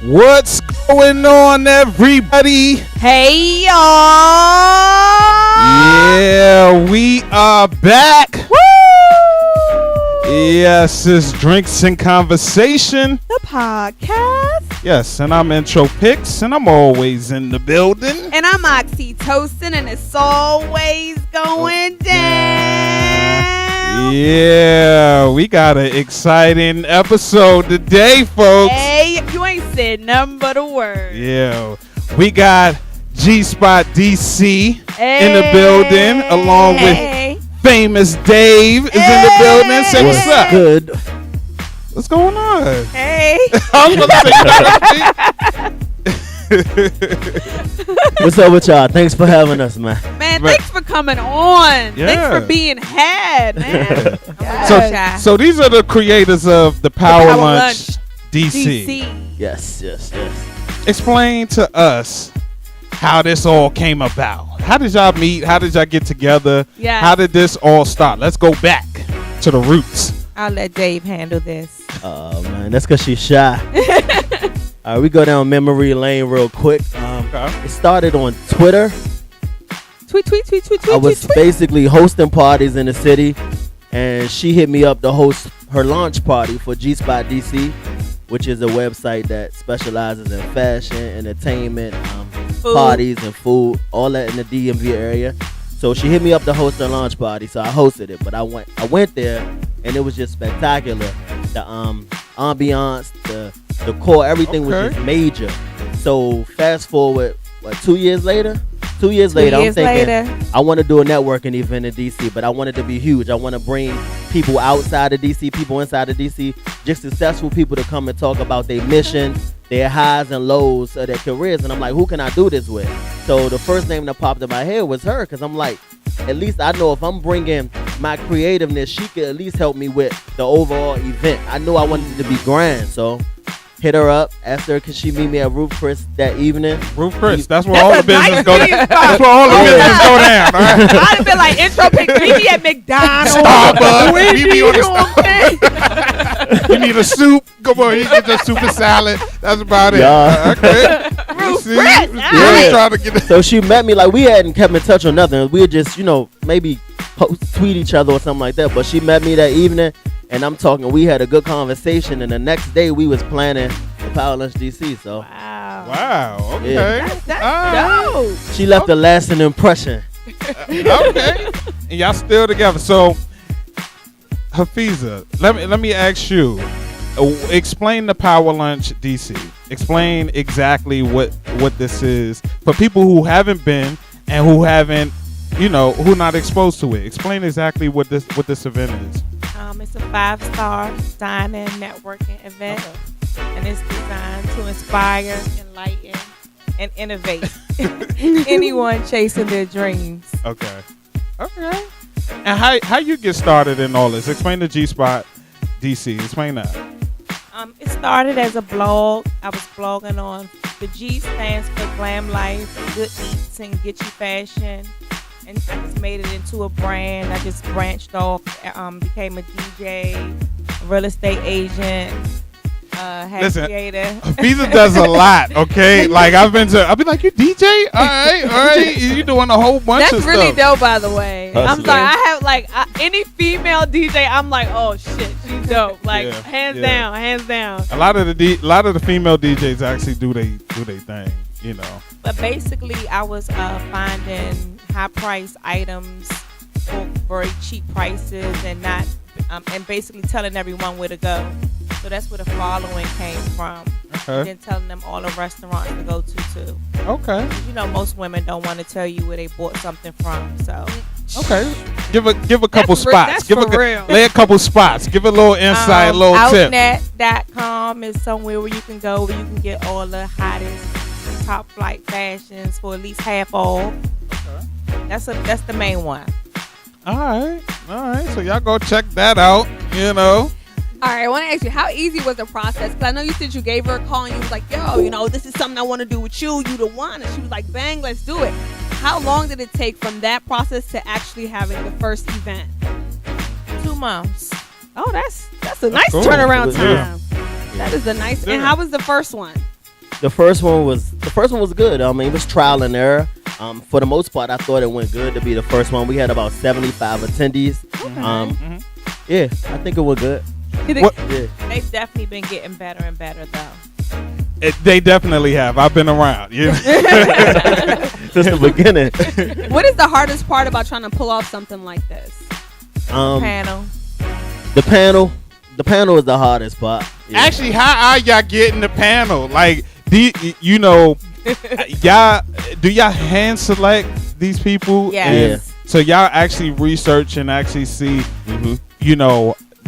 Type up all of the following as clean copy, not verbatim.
What's going on, everybody? Hey, y'all. Yeah, we are back. Woo! Yes, it's Drinks and Conversation. The podcast. Yes, and I'm Intro Picks, and I'm always in the building. And I'm Oxytocin, and it's always going down. Yeah, we got an exciting episode today, folks. Hey, you ain't said nothing but a word. Yeah, we got G-Spot DC in the building, along with Famous Dave is in the building. Say what's up. Good. What's going on? Hey. I was gonna say, What's up with y'all? Thanks for having us, man. Man, thanks for coming on. Yeah. Thanks for being had, man. So these are the creators of the Power Lunch DC. DC. Yes. Explain to us how this all came about. How did y'all meet? How did y'all get together? Yes. How did this all start? Let's go back to the roots. I'll let Dave handle this. Oh, man. That's because she's shy. All right, we go down memory lane real quick. It started on Twitter. Tweet. I was basically hosting parties in the city, and she hit me up to host her launch party for G-Spot DC, which is a website that specializes in fashion, entertainment, parties, and food, all that in the DMV area. So she hit me up to host her launch party, so I hosted it. But I went there, and it was just spectacular. The ambiance, the core, everything was just major. So fast forward, 2 years later? 2 years later, I'm thinking I want to do a networking event in DC, but I want it to be huge. I want to bring people outside of DC, people inside of DC, just successful people to come and talk about their mission, their highs and lows of their careers. And I'm like, who can I do this with? So the first name that popped in my head was her, because I'm like, at least I know if I'm bringing my creativeness, she could at least help me with the overall event. I knew I wanted it to be grand, so hit her up, asked her could she meet me at Roof Chris that evening. Roof Chris, that's where all the business go down. That's where all the business go down. All right? I'd have been like, intro pick, meet me at McDonald's. Starbucks. Wendy's, Meet me on the okay? You need a soup? Come on, you get your soup and salad. That's about it. Yeah. Okay. Roof See, Chris, really trying to get So she met me, like we hadn't kept in touch or nothing. We would just, maybe tweet each other or something like that. But she met me that evening, and I'm talking, we had a good conversation, and the next day we was planning the Power Lunch DC. So Wow. Okay. Yeah. That's dope. she left a lasting impression. Okay. And y'all still together. So, Hafiza, let me ask you. Explain the Power Lunch DC. Explain exactly what this is for people who haven't been and who haven't, who not exposed to it. Explain exactly what this event is. It's a 5-star dining networking event, and it's designed to inspire, enlighten, and innovate anyone chasing their dreams. Okay. And how you get started in all this? Explain the G-Spot DC. Explain that. It started as a blog. I was blogging on the G stands for Glam Life, Good Eats, and Get You Fashion. And I just made it into a brand. I just branched off, became a DJ, a real estate agent, Listen, creator. Hafiza does a lot, okay? Like I'll be like, you DJ? All right. You doing a whole bunch That's of really stuff. dope, by the way. Hustling. I'm sorry. I have any female DJ. I'm like, oh shit, she's dope. Like hands down. A lot of the female DJs actually do they thing, But basically, I was finding high-priced items for very cheap prices, and not, and basically telling everyone where to go. So that's where the following came from. Okay. And then telling them all the restaurants to go to too. Okay. Most women don't want to tell you where they bought something from. So Okay. Give a couple spots. That's for real. Lay a couple spots. Give a little insight, a little tip. Outnet.com is somewhere where you can go where you can get all the hottest top flight fashions for at least half off. Okay. That's the main one. All right. So y'all go check that out. All right, I want to ask you, how easy was the process? Because I know you said you gave her a call and you was like, yo, this is something I want to do with you. You the one. And she was like, bang, let's do it. How long did it take from that process to actually having the first event? 2 months. Oh, that's a nice cool. turnaround Yeah. time. That is a nice. And how was the first one? The first one was good. I mean, it was trial and error. For the most part, I thought it went good to be the first one. We had about 75 attendees. Yeah, I think it went good. Yeah. They've definitely been getting better and better, though. They definitely have. I've been around. Yeah. Since the beginning. What is the hardest part about trying to pull off something like this? Panel. The panel is the hardest part. Yeah. Actually, how are y'all getting the panel? Like, y'all do y'all hand select these people? Yes. And so y'all actually research and actually see,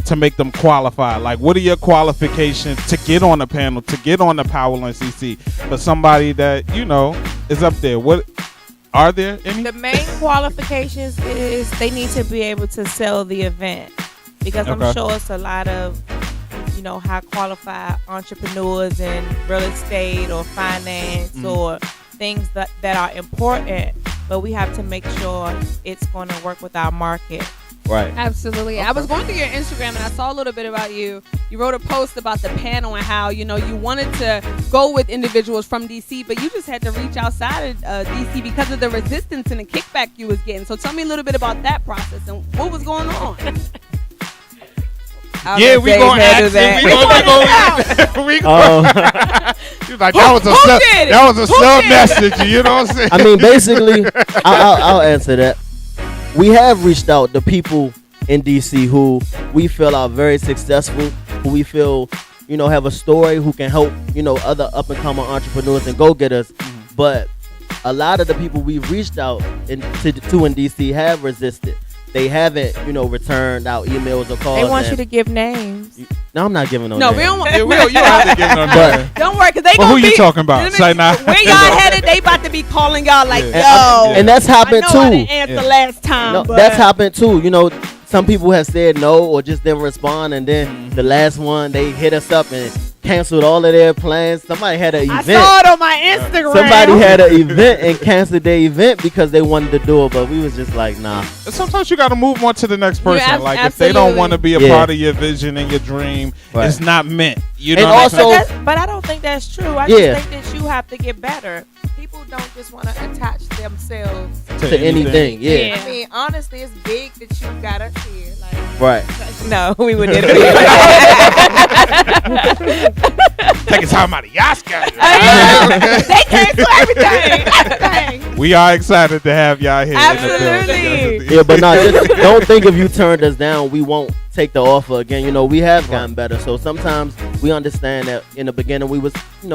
to make them qualify. Like, what are your qualifications to get on the panel, to get on the Power Lunch DC for somebody that is up there? What are there any? The main qualifications is they need to be able to sell the event, because I'm sure it's a lot of high qualified entrepreneurs in real estate or finance or things that are important, but we have to make sure it's going to work with our market. Right. Absolutely. Okay. I was going through your Instagram and I saw a little bit about you. You wrote a post about the panel and how, you wanted to go with individuals from DC, but you just had to reach outside of DC because of the resistance and the kickback you was getting. So tell me a little bit about that process and what was going on. Yeah, we gonna ask him. We gonna. You're like, that was a sub message. You know what I'm saying? I mean, basically, I'll answer that. We have reached out to people in DC who we feel are very successful, who we feel, have a story, who can help, other up and coming entrepreneurs and go-getters. But a lot of the people we've reached out to in DC have resisted. They haven't, returned our emails or calls. They want you to give names. No, I'm not giving no names. names. We don't want. You don't have to give no names. Don't worry, because they gonna who be. You talking about? Say now. Where y'all headed? They about to be calling y'all like, yo. And that's happened too. I didn't answer last time. No, but that's happened too. Some people have said no or just didn't respond, and then the last one they hit us up and canceled all of their plans. Somebody had an event. I saw it on my Instagram. Somebody had an event and canceled their event because they wanted to do it, but we was just like, nah. Sometimes you got to move on to the next person. Like absolutely. if they don't want to be a part of your vision and your dream, it's not meant. You know. And also, but I don't think that's true. I just think that you have to get better. People don't just want to attach themselves to anything. Yeah. I mean, honestly, it's big that you got us here. Like, right. No, we would never. Taking time out of Yaska. They cancel everything. We are excited to have y'all here. Absolutely. Yeah, but just don't think if you turned us down, we won't take the offer again. We have gotten better. So sometimes we understand that in the beginning we was,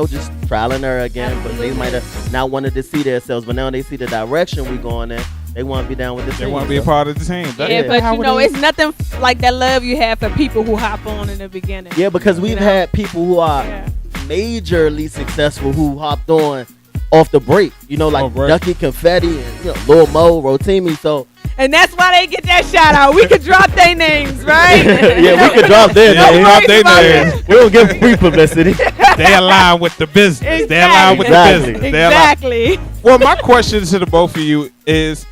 just trial and error again. Absolutely. But they might have not wanted to see themselves, but now they see the direction we going in. They want to be down with the team. They want to be a part of the team. But it's nothing like that love you have for people who hop on in the beginning. Yeah, because we've had people who are majorly successful who hopped on off the break. Like Ducky Confetti and Lil Mo, Rotimi. So. And that's why they get that shout out. We could drop their names, right? Yeah, we could drop their names. We don't give free publicity. They align with the business. Exactly. They align with the business. Exactly. Well, my question to the both of you is,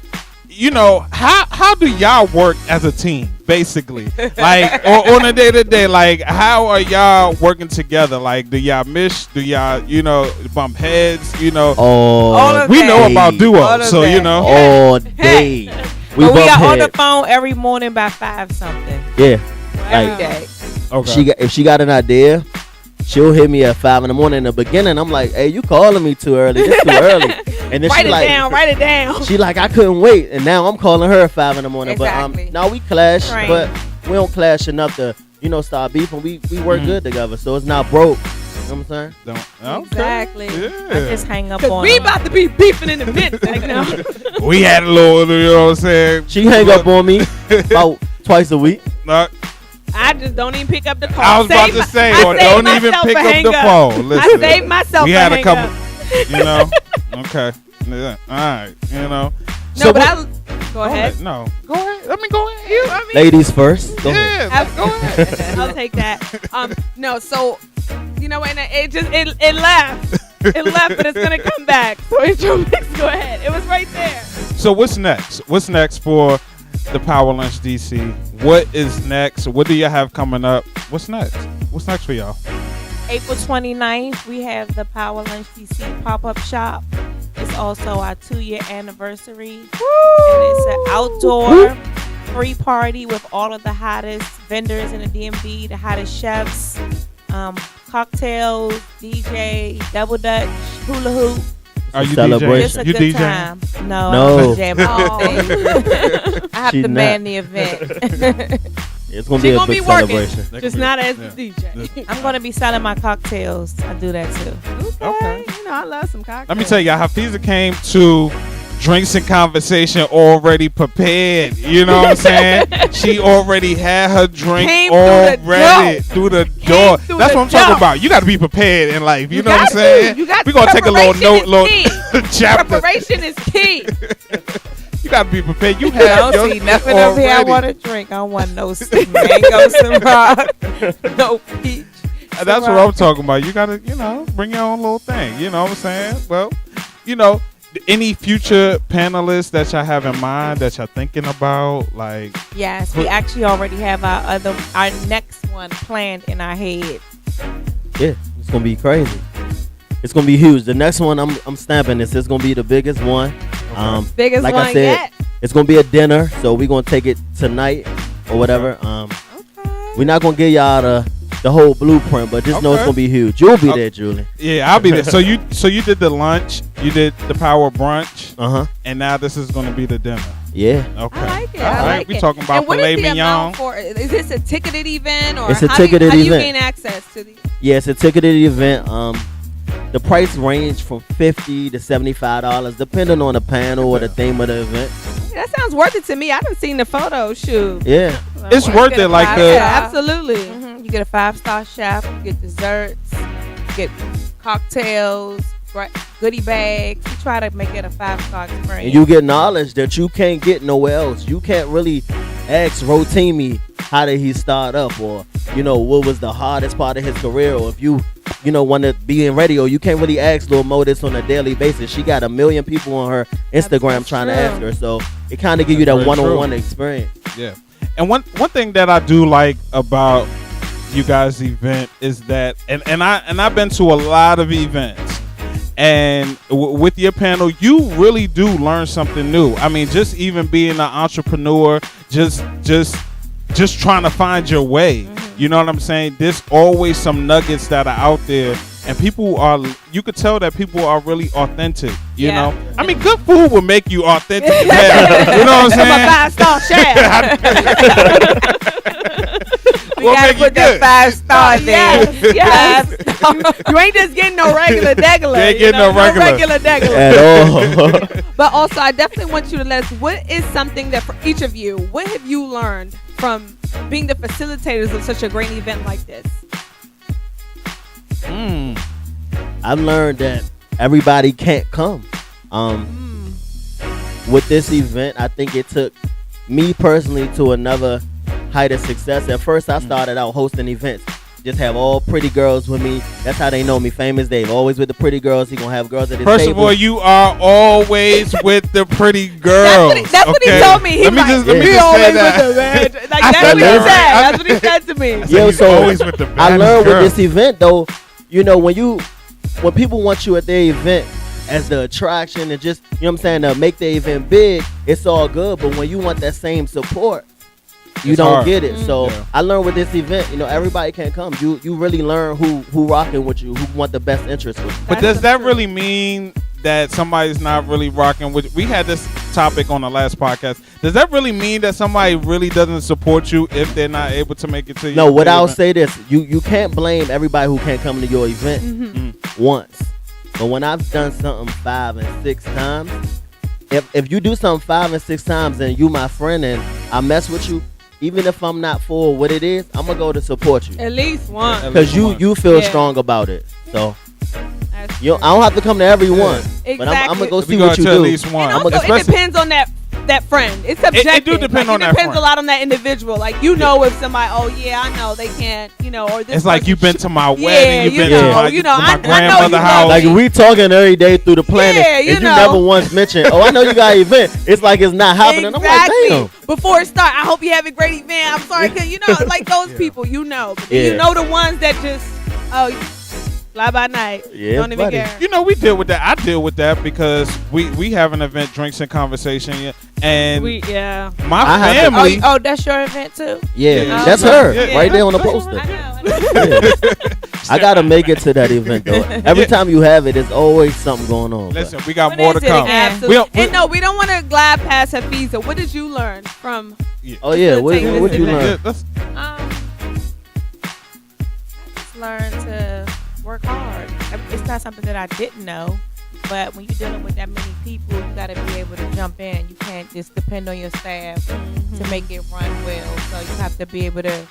how do y'all work as a team, basically? Like, on a day-to-day, like, how are y'all working together? Like, do y'all miss? Do y'all, bump heads? All we know about duos, so, all day. We are on the phone every morning by 5 something. Yeah. Every day. Okay. If she got an idea, she'll hit me at 5 in the morning. In the beginning, I'm like, hey, you calling me too early. It's too early. And then write it down. She like, I couldn't wait. And now I'm calling her at 5 in the morning. Exactly. But now we clash, but we don't clash enough to, start beefing. We work good together, so it's not broke. You know what I'm saying? Okay. Exactly. Yeah. I just hang up on we them. about to be beefing in the midst. Like, no. We had a little, what I'm saying? She hang up on me about twice a week. I just don't even pick up the call. I was about to say, or don't even pick up the phone. Listen, I saved myself. We had a couple, Okay. Yeah. All right. No, So but go ahead. No. Go ahead. Let me go ahead. Ladies first. Go ahead. Go ahead. I'll take that. No, so and it left. It left, but it's gonna come back. So intro mix, go ahead. It was right there. So what's next? What's next for the Power Lunch DC? What is next? What do you have coming up? What's next? What's next for y'all? April 29th, we have the Power Lunch DC pop-up shop. It's also our 2-year anniversary. And it's an outdoor free party with all of the hottest vendors in the DMV, the hottest chefs, cocktails, DJ, double dutch, hula hoop. Are you celebration. It's a You good DJing? time. No, No. I'm DJing my thing. I have She to not. man the event. It's gonna She be a gonna big be working. celebration. That Just could be- not as yeah. the DJ. I'm going to be selling my cocktails. I do that too. Okay. You know, I love some cocktails. Let me tell you, Hafiza came to drinks and conversation already prepared. You know what I'm saying? She already had her drink Came through the already through the door. through That's the what I'm talking door. about. You got to be prepared in life. You know what I'm got to. saying? You got We're going to take a little preparation note, is little key. chapter. Preparation is key. You got to be prepared. You I have don't see nothing up here I want to drink. I don't want no mango Ciroc, no peach. That's what I'm talking about. You got to, bring your own little thing. You know what I'm saying? Well, any future panelists that y'all have in mind that y'all thinking about, like, Yes, we actually already have our next one planned in our head. Yeah, it's gonna be crazy. It's gonna be huge. The next one, I'm stamping this. It's gonna be the biggest one. Biggest like one I said, yet. it's gonna be a dinner, so we're gonna take it tonight or whatever. We're not gonna give y'all the whole blueprint, but just know it's Okay. gonna be huge. You'll be Okay. there, Julie. yeah, I'll be there. So you did the lunch, you did the power brunch, and now this is going to be the dinner. Yeah. Okay. I like it. All I right. like We it. talking about And what filet is the mignon. amount for? Is this a ticketed event or It's a how ticketed do you event. gain access to the? Yeah, it's a ticketed event. The price range from $50 to $75, depending on the panel or the theme of the event. That sounds worth it to me. I haven't seen the photo shoot. Yeah. It's worth it, like the. Yeah, absolutely. You get a 5-star chef, you get desserts, you get cocktails, goodie bags. We try to make it a 5-star experience. And you get knowledge that you can't get nowhere else. You can't really ask Rotimi how did he start up, or what was the hardest part of his career, or if you want to be in radio, you can't really ask Lil Mo this on a daily basis. She got 1 million people on her Instagram That's trying to true. ask her, so it kind of give you that That's very one-on-one true. experience. Yeah. And one thing that I do like about you guys' event is that, and I've been to a lot of events, and with your panel, you really do learn something new. I mean, just even being an entrepreneur, just trying to find your way. You know what I'm saying? There's always some nuggets that are out there, and you could tell that people are really authentic. You Yeah. know, I mean, good food will make you authentic. as hell. You know what I'm saying? I'm a 5-star chef. We What gotta make you put that good? 5-star there. Yes. You ain't just getting no regular degular. You ain't getting no regular. degular. At all. But also, I definitely want you to let us, what is something that for each of you, what have you learned from being the facilitators of such a great event like this? I've learned that everybody can't come. With this event, I think it took me personally to another height of success. At first, I started out hosting events. Just have all pretty girls with me. That's how they know me. Famous Dave. Always with the pretty girls. He gonna have girls at his First table. of all, you are always with the pretty girls. That's what he okay? told me. He Let me like, just say that. Like, I that's said what he that said. right. That's what he said to me. So Yeah, he's so always with the I baddest learned girls. with this event though, when people want you at their event as the attraction and just, you know what I'm saying, to make the event big, it's all good. But when you want that same support, you It's don't hard. get it. So Yeah. I learned with this event, everybody can come. You really learn who rocking with you, who want the best interest with you. But does that really mean that somebody's not really rocking with? We had this topic on the last podcast. Does that really mean that somebody really doesn't support you if they're not able to make it to you? No, what I'll say this, you can't blame everybody who can't come to your event once. But when I've done something 5 and 6 times, if you do something 5 and 6 times and you my friend and I mess with you, even if I'm not for what it is, I'm gonna go to support you At least one. because you feel Yeah. strong about it. So That's I don't true. have to come to every one, but I'm Exactly. gonna go We see go what you to at do. least one. And I'm also, gonna it express it. depends on that friend. It's subjective. do depend on it that depends friend. a lot on that individual. Like, if somebody, oh yeah, I know they can't, or this. It's like person you've been to my Yeah, wedding, you've you been know, to my, you know, to my I know grandmother you house. know. Like we talking every day through the planet, Yeah, you and you know. never once mentioned, "Oh, I know you got an event." It's like it's not happening. Exactly. I'm like, damn. Before it start, I hope you have a great event. I'm sorry, cause like those people, But Yeah. you know the ones that just, oh, Fly by night. Yeah, Don't even buddy. care. You know, we deal with that. I deal with that because we have an event, Drinks and Conversation, and Yeah. my I have to- family. Oh, that's your event too? Yeah, Yeah. that's Okay. her Yeah. right there on the I poster. know. Yeah. I gotta make it to that event though. Every time you have it, there's always something going on. but- Listen, we got When more to is it come. again? Absolutely. We- And no, we don't want to glide past Hafiza. What did you learn from? Oh yeah, what Take what this you event. learn? Yeah, that's- I just learned to work hard. It's not something that I didn't know, but when you're dealing with that many people, you got to be able to jump in. You can't just depend on your staff to make it run well. So you have to be able to,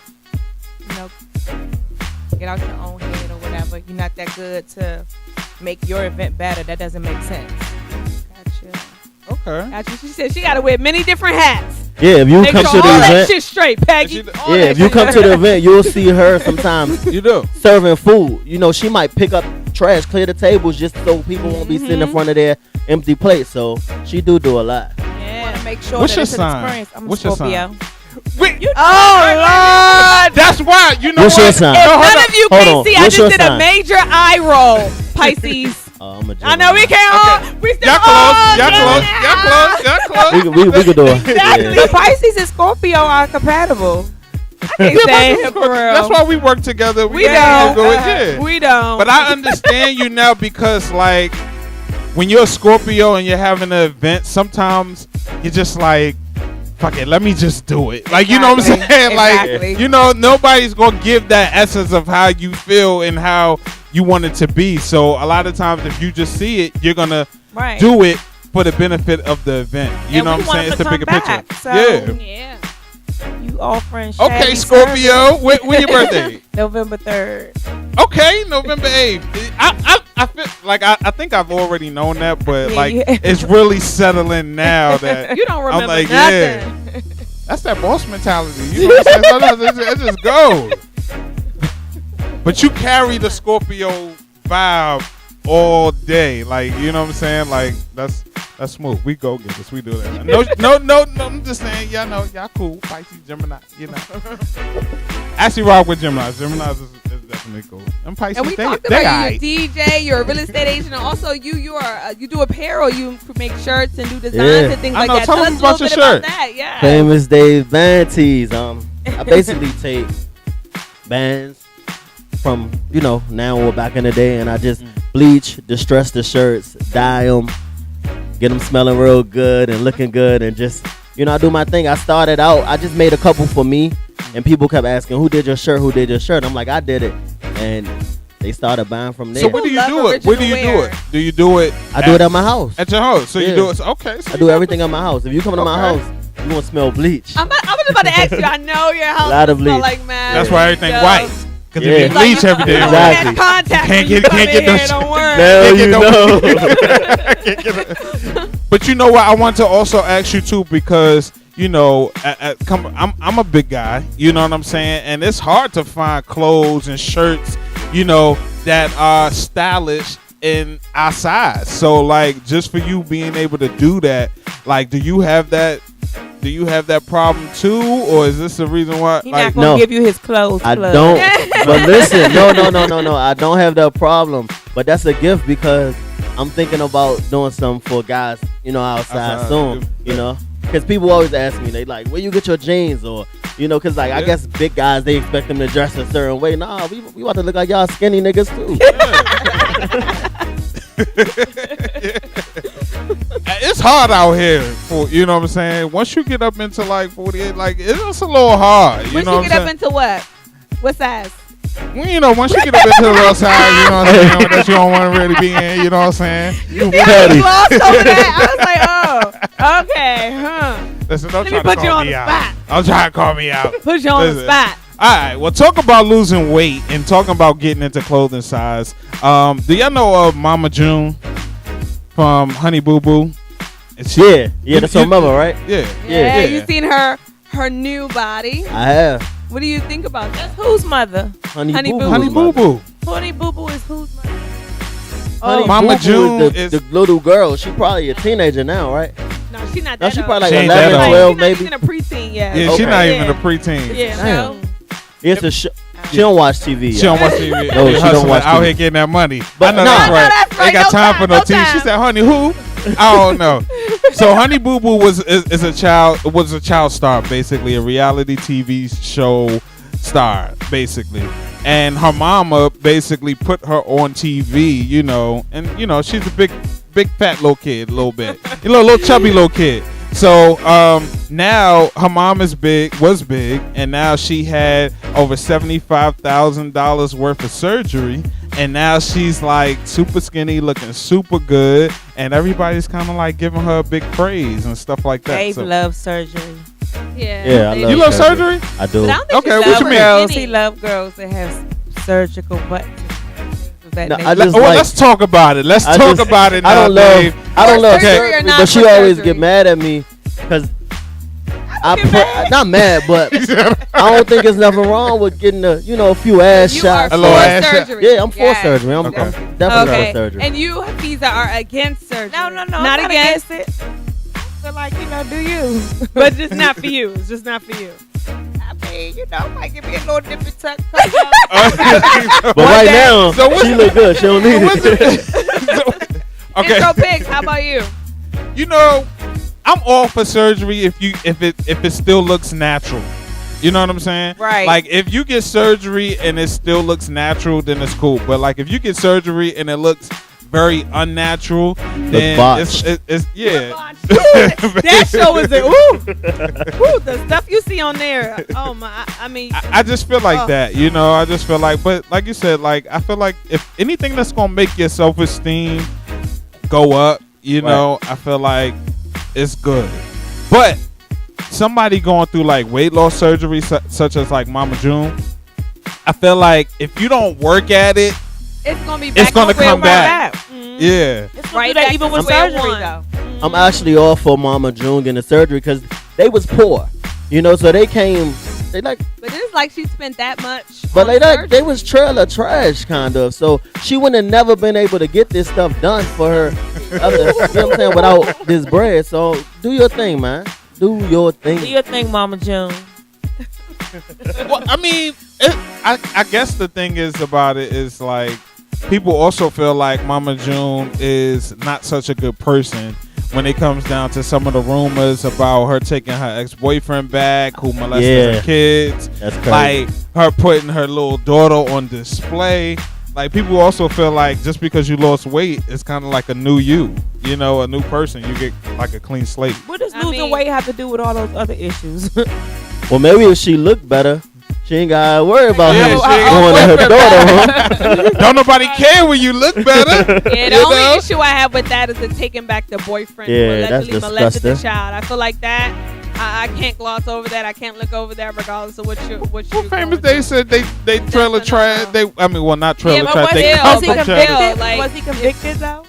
get out your own head or whatever. You're not that good to make your event better. That doesn't make sense. Gotcha. okay. Gotcha. She said she got to wear many different hats. Yeah, if you Make come sure to all the that event, shit straight, Peggy. All yeah, that if you shit come to straight. the event, you'll see her sometimes You do. serving food. You know, she might pick up trash, clear the tables just so people won't be sitting in front of their empty plates. So she do a lot. Yeah, make sure What's that your it's an sign? experience. I'm What's a your Scorpio. Wait, Oh Lord! that's why. You know What's your what? sign? If No, hold none on. of you Hold can't on. see, I What's your just did a sign? major eye roll. Pisces. I'm a I know we can't all. We still Y'all all close. Y'all get close. it Y'all out. close. Y'all close. We could do it. Exactly. Yeah. Pisces and Scorpio are compatible. I can't stand him for real. That's why we work together. we can't don't. do it, yeah. We don't. But I understand you now because, like, when you're a Scorpio and you're having an event, sometimes you're just like, fuck it, let me just do it. Like, you know what I'm Exactly. saying? Exactly. Like, you know, nobody's going to give that essence of how you feel and how you want it to be. So a lot of times if you just see it, you're going to Right. do it for the benefit of the event. You And know we what I'm want saying? them It's the to bigger come picture. back, so- Yeah. Yeah. You offering Okay, shabby Scorpio. When your birthday? service. November 3rd. Okay, November 8th. I feel like I think I've already known that, but Yeah, like yeah. it's really settling now that You don't remember like, nothing. that's that boss mentality. You know what I'm saying? Sometimes it just goes. But you carry the Scorpio vibe all day. Like, you know what I'm saying? Like that's smooth. We go get this. We do that. No. I'm just saying, y'all know, y'all cool. Pisces, Gemini, you know. Actually rock with Gemini. Gemini is definitely cool. And Pisces, And we they talked about aight. you, you're a DJ, you're a real estate agent, and also you are you do apparel, you make shirts and do designs Yeah. and things I like know. that. Tell Tell them us a about little bit your about shirt. that. Yeah. Famous Dave band tees. I basically take bands from now or back in the day, and I just bleach, distress the shirts, dye them, get them smelling real good and looking good, and just I do my thing. I started out, I just made a couple for me, and people kept asking, who did your shirt? Who did your shirt? I'm like, I did it, and they started buying from there. So where do you Love do it? Where do you original do wear. it? Do you do it? I do it at my house. At your house. So you Yeah. do it. Okay. So I do everything at my house. If you come to my Okay. house, you gonna smell bleach. I was just about to ask you. I know your house Lot of smell bleach. like mad. That's why everything stuff. white. Because Yeah. if you Like, bleach every day, Exactly. Contact Can't when you get- come can't in get no here, shit. don't worry. Now Can't you get know. But you know what? I want to also ask you too because I'm a big guy. You know what I'm saying? And it's hard to find clothes and shirts, that are stylish in our size. So like, just for you being able to do that, like, do you have that problem too, or is this the reason why? He's Like, not gonna No. give you his clothes. I plug. don't. But listen, no. I don't have that problem. But that's a gift because I'm thinking about doing something for guys, outside soon. Because people always ask me, they like, where you get your jeans, or because I guess big guys, they expect them to dress a certain way. Nah, we about to look like y'all skinny niggas too. It's hard out here for, you know what I'm saying? Once you get up into like 48, like it's a little hard. You Once know you what get I'm up saying? into what? What size? Well, once you get up into the real side, you know what I'm saying? That you don't want to really be in, you know what I'm saying? You Yeah, I petty. was lost over that. I was like, oh, okay, huh? Listen, don't Let try me to put you call on me the out. spot. Don't try to call me out. Put you on the Listen. spot. All right, well, talk about losing weight and talking about getting into clothing size. Do y'all know of Mama June from Honey Boo Boo? Yeah, that's her mother, right? Yeah. Yeah, you seen her new body. I have. What do you think about that? Whose mother? Honey Honey Boo Boo Boo. Honey Boo Boo. Honey Boo Boo is whose mother? Honey Oh, Mama Boo Boo June is the little girl. She probably a teenager now, right? no, she's not No, that she old. probably She like ain't that 11, old. 12 she's not maybe. even a preteen yet. Yeah, she's Okay. not even a preteen. Yeah, Damn. no. It's a She don't watch TV. She don't watch TV. No, she don't watch out TV. here getting that money. But I know nah. that's right. That's right. Ain't got No time for no no TV. She time. said, "Honey, who?" I don't know. So Honey Boo Boo was a child star, basically a reality TV show star, basically. And her mama basically put her on TV, you know, and you know she's a big fat little kid, a little bit, you know, a little chubby little kid. So now her mom was big, and now she had over $75,000 worth of surgery, and now she's like super skinny, looking super good, and everybody's kind of like giving her big praise and stuff like that. Dave So- loves surgery. Yeah, I they love You love surgery? I do. But I don't think Okay, she what loves you mean? Girls, skinny. he loves girls that have surgical butts. That No, nature. I just Well, like- let's talk about it. Let's I talk just- about it now, I don't love. Dave. I don't For love surgery or surgery, not but she for always surgery? get mad at me because Get not mad, but I don't think there's nothing wrong with getting a few ass You shots. are A little for ass shot. surgery. Yeah, I'm for surgery. I'm Okay. definitely Okay. for surgery. And you, Hafiza, are against surgery. No, Not I'm not against. it. But like, do you? But it's not for you. It's just not for you. I mean, might give me a little dippy tuck. But right day- now, So what's- she look good. She don't need What's it. it? Okay. Intro pigs. How about you? You know, I'm all for surgery if it still looks natural. You know what I'm saying? Right. Like if you get surgery and it still looks natural, then it's cool. But like if you get surgery and it looks very unnatural, then botched. it's yeah. That show is ooh, the stuff you see on there. Oh my! I mean, I just feel like Oh. that, you know. I just feel like, but like you said, like I feel like if anything that's gonna make your self-esteem go up, you know, I feel like it's good. But somebody going through like weight loss surgery, such as like Mama June, I feel like if you don't work at it, it's gonna be. it's Back gonna on where come we're back. at. Mhm. Yeah. It's Right right that back even to with square surgery one. though. I'm actually all for Mama June getting the surgery because they was poor, so they came. They like, But it's like she spent that much. but on they surgery. was trailer trash kind of. So she wouldn't have never been able to get this stuff done for her. You know what I'm saying? Without this bread. So do your thing, man. Do your thing. Do your thing, Mama June. Well, I mean, I guess the thing is about it is like people also feel like Mama June is not such a good person when it comes down to some of the rumors about her taking her ex-boyfriend back who molested her kids. That's crazy. Like her putting her little daughter on display. Like people also feel like just because you lost weight, it's kind of like a new you, a new person. You get like a clean slate. What does I losing mean- weight have to do with all those other issues? Well, maybe if she looked better, she ain't gotta worry about Yeah, him she ain't going to her daughter. Huh? Don't nobody care when you look better. Yeah, the you only know? issue I have with that is the taking back the boyfriend who Yeah, that's allegedly molested the disgusting. child. I feel like that. I can't gloss over that. I can't look over that, regardless of what you. Well, famous they said they trailer That's a trash. no-no. Not trailer but trash. what's They ill? Was he covered But trailer. still, convicted? like, Was he convicted though?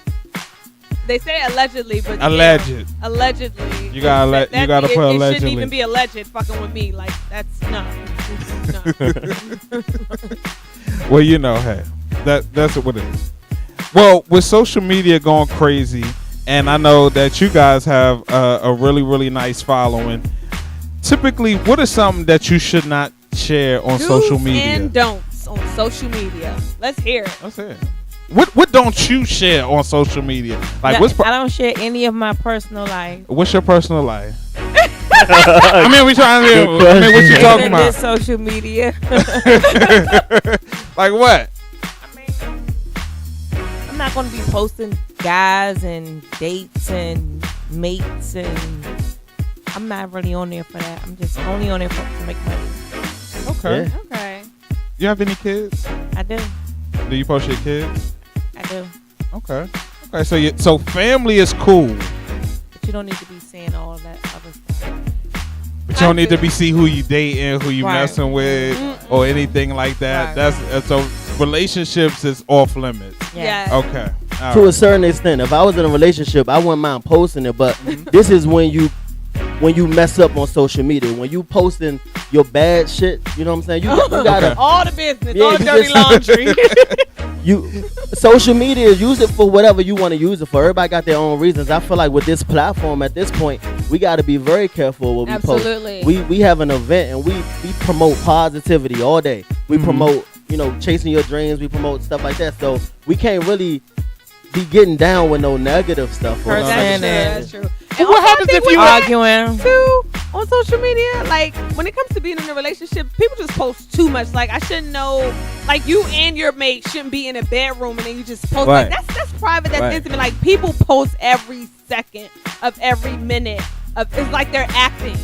They say allegedly, but Alleged. allegedly. You gotta That- you gotta it, put it allegedly. shouldn't even be alleged fucking with me. Like that's no. Well, hey, that's what it is. Well, with social media going crazy, and I know that you guys have a really, really nice following. Typically, what is something that you should not share on social Do's media? and don'ts on social media. Let's hear it. That's it. What don't you share on social media? Like, No, I don't share any of my personal life. what's your personal life? I mean, we trying to. Good I mean, what you question. talking Than about? this social media. Like what? I mean, I'm not going to be posting guys and dates and mates, and I'm not really on there for that. I'm just only on there to make money. Okay. Yeah. Okay. You have any kids? I do. Do you post your kids? I do. Okay. Okay. So family is cool, But you don't need to be saying all that other stuff. but you don't need to be see who you dating, who you Right. messing with, or anything like that. Right. That's so relationships is off limits. Yeah. Okay. All To a right. certain extent, if I was in a relationship, I wouldn't mind posting it. But this is when you mess up on social media, when you posting your bad shit. You know what I'm saying? You gotta Okay. All the business, Yeah, all the you dirty just- laundry. social media, use it for whatever you want to use it for. Everybody got their own reasons. I feel like with this platform at this point, we got to be very careful what we Absolutely. post. We have an event and we promote positivity all day. We promote, chasing your dreams. We promote stuff like that. So we can't really be getting down with no negative stuff. That's true. And what happens if you arguing? Too on social media, like when it comes to being in a relationship, people just post too much. Like I shouldn't know. Like you and your mate shouldn't be in a bedroom and then you just post. Right. Like that's private. That's Right. intimate. Like people post every second of every minute of. It's like they're acting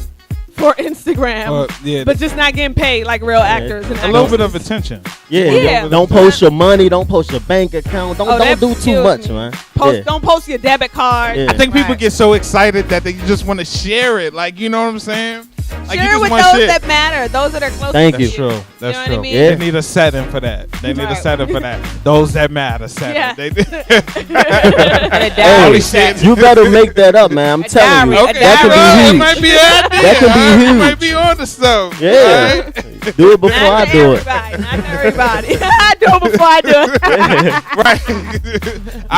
for Instagram, but just not getting paid like real actors. And a little bit of attention. Yeah. Don't post your money. Don't post your bank account. Don't do too much, man. Don't post your debit card. Yeah. I think people get so excited that they just want to share it. Like, you know what I'm saying? Like, share it with those that matter. Those that are close Thank to you. you. True. That's You know true. what I mean? Yeah. They need a setting for that. They need a setting for that. Those that matter setting. Yeah. Hey, you better make that up, man. I'm telling you. Okay, That could be it huge. might be an idea. That could be You huge. might be on to something. Yeah. Right? Do it before I do it. Not to everybody. I do it before I do it. Right.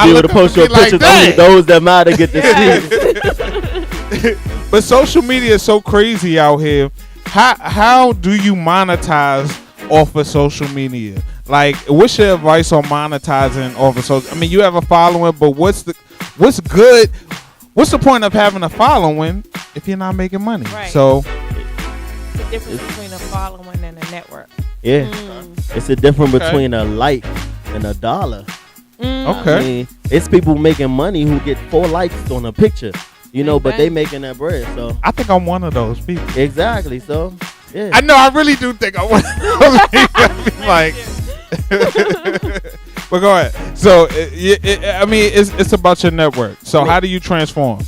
Be able to post your pictures. Only those that matter get to see. But social media is so crazy out here. How do you monetize off of social media? Like, what's your advice on monetizing off of social? I mean, you have a following, but what's good? What's the point of having a following if you're not making money? Right. So, It's the difference between a following and a network. Yeah. It's the difference between a like and a dollar. okay. I mean, it's people making money who get 4 likes on a picture, but they making that bread. So I think I'm one of those people. exactly. So yeah. I know. I really do think I'm one of those people. Like, but go ahead. So, I mean, it's about your network. So, how do you transform?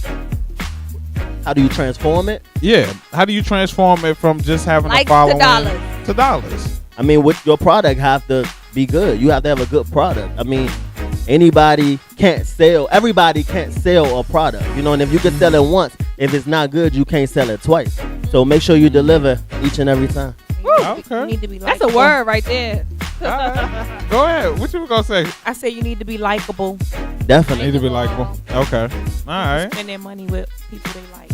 How do you transform it? Yeah. How do you transform it from just having Likes a following to dollars? I mean, with your product have to be good. You have to have a good product. I mean, everybody can't sell a product, and if you can sell it once, if it's not good, you can't sell it twice. So make sure you deliver each and every time. Okay. You need to be That's a likable. word right there. All right. Go ahead. What you were gonna say? I say you need to be likable. Definitely. Need to be likable. Okay. All right. Spend their money with people they like.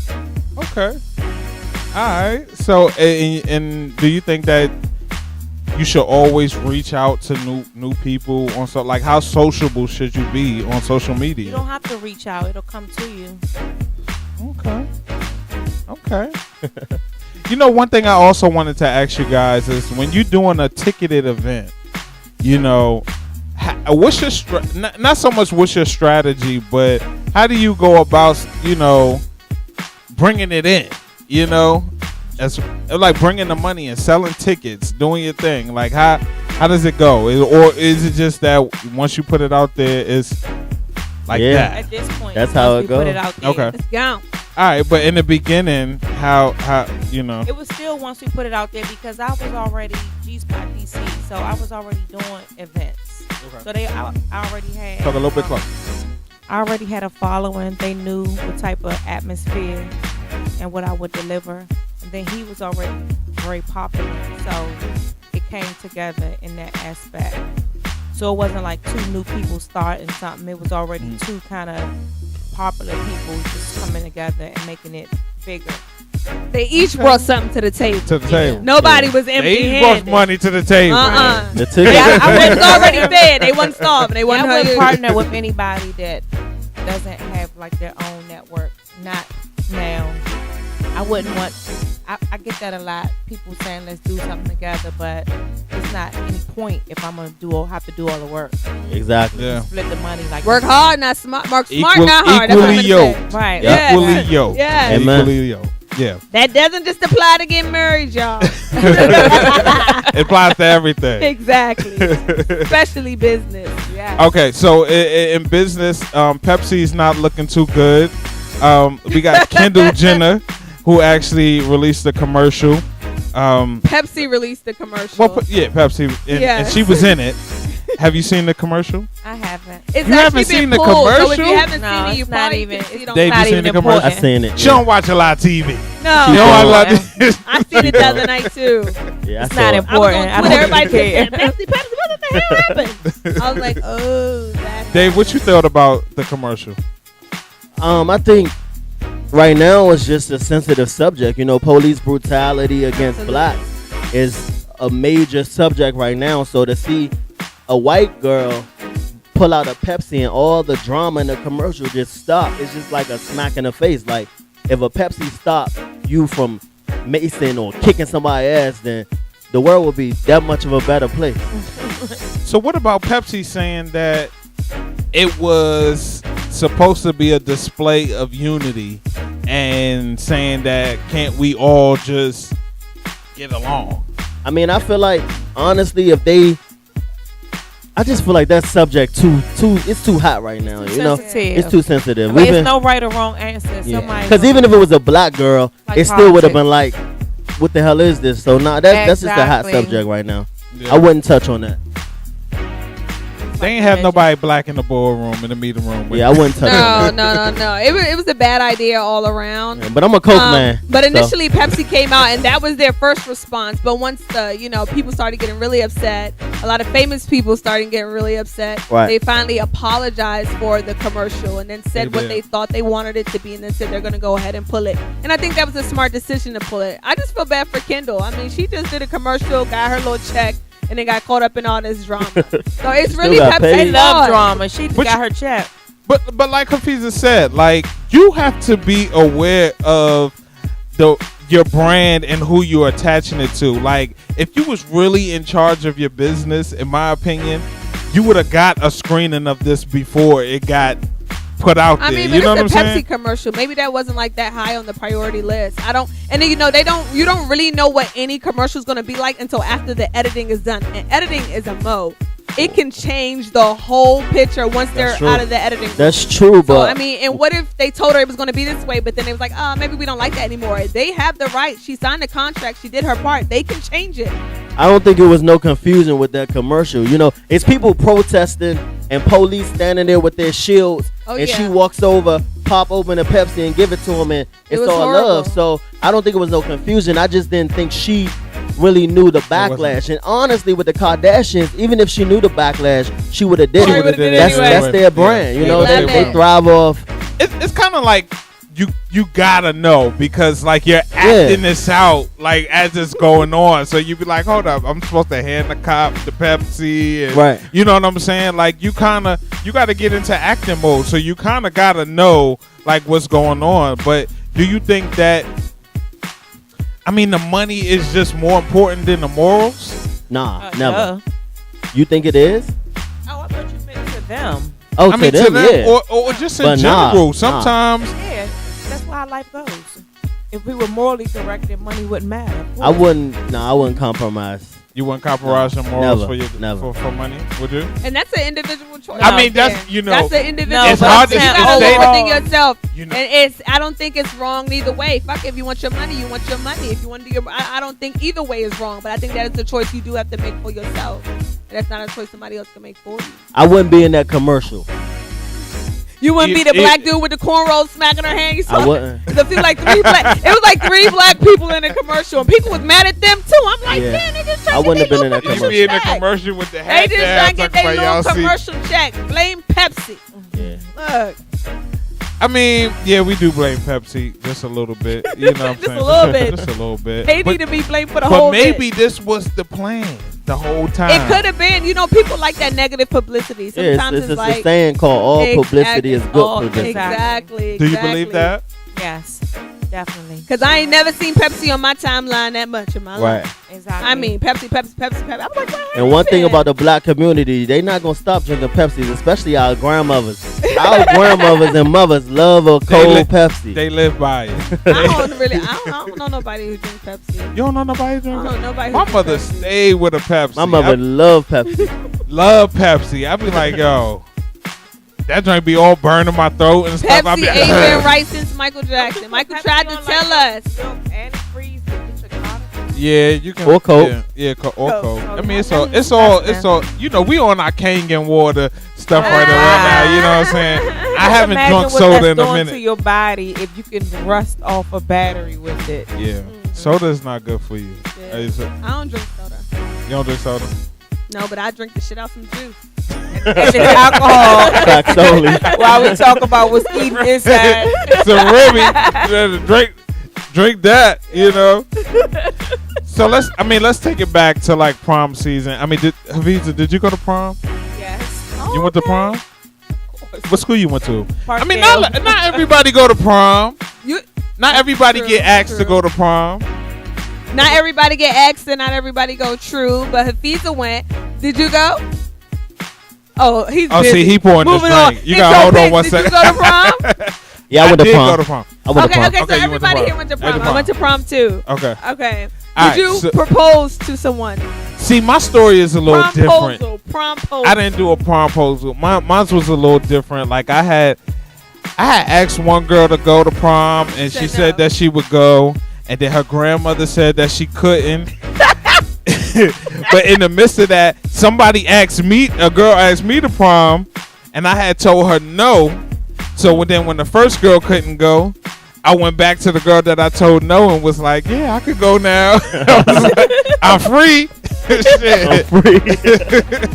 Okay. All right. So, and do you think that you should always reach out to new people on like how sociable should you be on social media? You don't have to reach out; it'll come to you. Okay. One thing I also wanted to ask you guys is when you're doing a ticketed event, what's your not so much what's your strategy, but how do you go about bringing it in? As like bringing the money and selling tickets, doing your thing. Like how does it go? Or is it just that once you put it out there, it's like that? At this point, That's how it goes. Put it goes. out there. Okay. It's gone. All right, but in the beginning, how It was still once we put it out there because I was already G-Spot DC, so I was already doing events. Okay. So I already had. Talk a little bit closer. I already had a following. They knew what type of atmosphere and what I would deliver. And then he was already very popular, so it came together in that aspect. So it wasn't like 2 new people starting something. It was already 2 kind of popular people just coming together and making it bigger. They each brought something to the table. Nobody was They empty-handed. brought money to the table. The ticket. I was already fed. They wasn't starving. They I wasn't wouldn't hungry. partner with anybody that doesn't have like their own network. Not now. I wouldn't want. I get that a lot. People saying let's do something together, but it's not any point if I'm gonna have to do all the work. Exactly. Yeah. Split the money like Work hard, not smart. Work smart, Equal- not hard. That's what I'm equally gonna yoked. say. right. Yeah. Equally yoked. Yeah. Amen. Equally yoked. Yeah. That doesn't just apply to get married, y'all. It applies to everything. Exactly. Especially business. Yeah. Okay, so in business, Pepsi's not looking too good. We got Kendall Jenner, who actually released a commercial. Pepsi released the commercial. Pepsi, and Yes. she was in it. Have you seen the commercial? I haven't. It's You actually haven't been seen the pulled, So if commercial? you haven't No, seen it, it's you not probably even. can see it on Dave, you not seen even the commercial? I seen it. She don't watch a lot of TV. No. You don't watch a lot Yeah. of TV. I seen it the other night too. Yeah, It's I saw not it. important. I I was don't on Twitter. Everybody care. said, Pepsi, what the hell happened? I was like, oh, that. Dave, what you thought about the commercial? I think right now it's just a sensitive subject. Police brutality against blacks is a major subject right now. So to see a white girl pull out a Pepsi and all the drama in the commercial just stop, it's just like a smack in the face. Like if a Pepsi stopped you from macing or kicking somebody's ass, then the world would be that much of a better place. So what about Pepsi saying that it was supposed to be a display of unity and saying that can't we all just get along? I mean, I feel like honestly, I just feel like that subject it's too hot right now. You know, sensitive. it's too sensitive. I mean, it's no right or wrong answer. Because even if it was a black girl, Like it still would have politics. been like, what the hell is this? So that's just a hot Exactly. subject right now. Yeah. I wouldn't touch on that. They ain't have nobody black in the boardroom, in the meeting room. With Yeah, I wouldn't touch on that. No. It was a bad idea all around. Yeah, but I'm a Coke man. But so- initially, Pepsi came out, and that was their first response. But once people started getting really upset, a lot of famous people started getting really upset. Right. They finally apologized for the commercial, and then said They what did. they thought they wanted it to be, and then said they're going to go ahead and pull it. And I think that was a smart decision to pull it. I just feel bad for Kendall. I mean, she just did a commercial, got her little check, and then got caught up in all this drama. So it's really got Pepsi's paid. They love fault. drama. She But got her check. But like Hafiza said, like you have to be aware of your brand and who you're attaching it to. Like if you was really in charge of your business, in my opinion, you would have got a screening of this before it got put out there. I mean, You know but what it's I'm a Pepsi saying? commercial. Maybe that wasn't like that high on the priority list. And then you don't really know what any commercial is going to be like until after the editing is done. And editing is a mode. It can change the whole picture once they're true. out of the editing room. That's true, So, but I mean, and what if they told her it was going to be this way, but then it was like, maybe we don't like that anymore. They have the right. She signed the contract. She did her part. They can change it. I don't think it was no confusion with that commercial. You know, it's people protesting and police standing there with their shields, Oh, and yeah. she walks over, pop open a Pepsi and give it to him, and it's was all horrible. love. So I don't think it was no confusion. I just didn't think she really knew the backlash. And honestly, with the Kardashians, even if she knew the backlash, she would have did She it. would've did it That's anyway. their brand. You Yeah, know, they they love it. thrive off. It's kind of like you gotta know because like you're acting this out like as it's going on. So you be like, hold up, I'm supposed to hand the cop the Pepsi, and Right. you know what I'm saying? Like you got to get into acting mode. So you kind of gotta know like what's going on. But do you think that? I mean, the money is just more important than the morals. Nah, never. Duh. You think it is? Oh, I thought you meant to them. Oh, I mean, to them, yeah. or just in But nah, general. nah. Sometimes Yeah, that's why life goes. If we were morally correct, then money wouldn't matter. Of I course. wouldn't compromise. you wouldn't compromise your morals Never, for never. for money, would you? And that's an individual choice. I mean, that's That's an individual. No, It's choice. hard to You say gotta live that. within yourself. You know- And I don't think it's wrong either way. Fuck, if you want your money, you want your money. If you want to do your, I don't think either way is wrong. But I think that is a choice you do have to make for yourself. And that's not a choice somebody else can make for you. I wouldn't be in that commercial. You wouldn't It- be the black it- dude with the cornrows smacking her hand. You saw I wouldn't. it was like three black. It was like three black people in the commercial, and people was mad at them too. I'm like, Yeah. man, they just I trying to wouldn't get have been in that You commercial be in the check. commercial with the They hat just down, trying to get talking their about y'all little see. commercial check. Blame Pepsi. Yeah. Look, I mean, yeah, we do blame Pepsi just a little bit. You know what I'm Just a saying? little bit. Just a little bit. they But- need to be blamed for the But whole. maybe bit. this was the plan the whole time. It could have been. You know, people like that negative publicity. Yeah, Sometimes it's it's a like saying called all publicity is good All- publicity. exactly. Do you believe that? Yes, definitely. Because I ain't never seen Pepsi on my timeline that much in my Right. life. Exactly. I mean, Pepsi. I'm like, what And one thing happened? about the black community, they not gonna stop drinking Pepsis, especially our grandmothers. Our grandmothers and mothers love a cold li- Pepsi. They live by it. I don't know nobody who drinks Pepsi. You don't know nobody I drink don't know nobody. My who mother drinks Pepsi. stayed with a Pepsi. My mother I love Pepsi. love Pepsi. I be like, yo, that drink be all burning my throat and stuff. I Pepsi be, ain't been right since Michael Jackson. Michael tried to tell us. Yeah, you can. Or Coke. Yeah, or Coke. Coke. I mean, it's That's all. You know, we on our Kangen water stuff right now. You know what I'm saying? I haven't drunk soda in a to minute. your body if you can rust off a battery with it. Yeah, soda is not good for you. Yeah. Is it? I don't drink soda. You don't drink soda. No, but I drink the shit out some juice. And it's alcohol. Black solely. While we talk about what's eating inside. So Remy, drink that. You know. So let's take it back to like prom season. I mean, Hafiza, did you go to prom? Yes. You went to prom? What school you went to? I mean, Parkdale. not everybody go to prom. You Not everybody True, get asked to true. go to prom. not everybody get asked and not everybody go true, but Hafiza went. Did you go? Oh, he's Oh, busy. see, he pouring this Moving on. drink. You It's gotta so hold on big. one Did second. you go to prom? Yeah, I went to did prom. go to prom. I went to Okay, prom. okay, so Okay, you went to everybody prom. here went to Went to prom. I went to prom too. Okay. Okay. All Did you right, so- propose to someone? See, my story is a little different. Promposal. I didn't do a promposal. Mine was a little different. Like I had asked one girl to go to prom, and she said no. that she would go, and then her grandmother said that she couldn't. But in the midst of that, a girl asked me to prom, and I had told her no. So when the first girl couldn't go, I went back to the girl that I told no and was like, yeah, I could go now. I was like, I'm free. Shit. I'm free.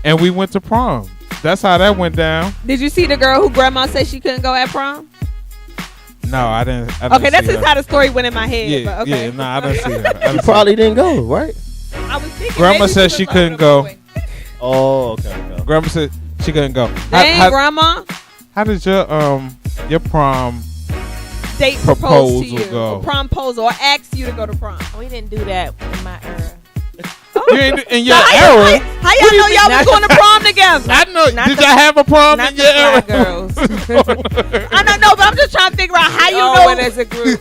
And we went to prom. That's how that went down. Did you see the girl who grandma said she couldn't go at prom? No, I didn't. Okay, that's see just her. how the story went in my head. Yeah, but okay. yeah, nah, I didn't see her. I didn't You see probably didn't go, right? I was thinking. Grandma maybe said she she was couldn't going go. Oh, okay. her. Grandma said she couldn't go. Dang, grandma. How did your prom? Date proposed to you. Proposal go. Or promposal or asked you to go to prom. We didn't do that in my era. You ain't in your So era. How y'all know y'all was going to prom together? I know. Not Did the- y'all have a prom Not in the your fly era? girls. I don't know, but I'm just trying to figure out how you all know. went as a group.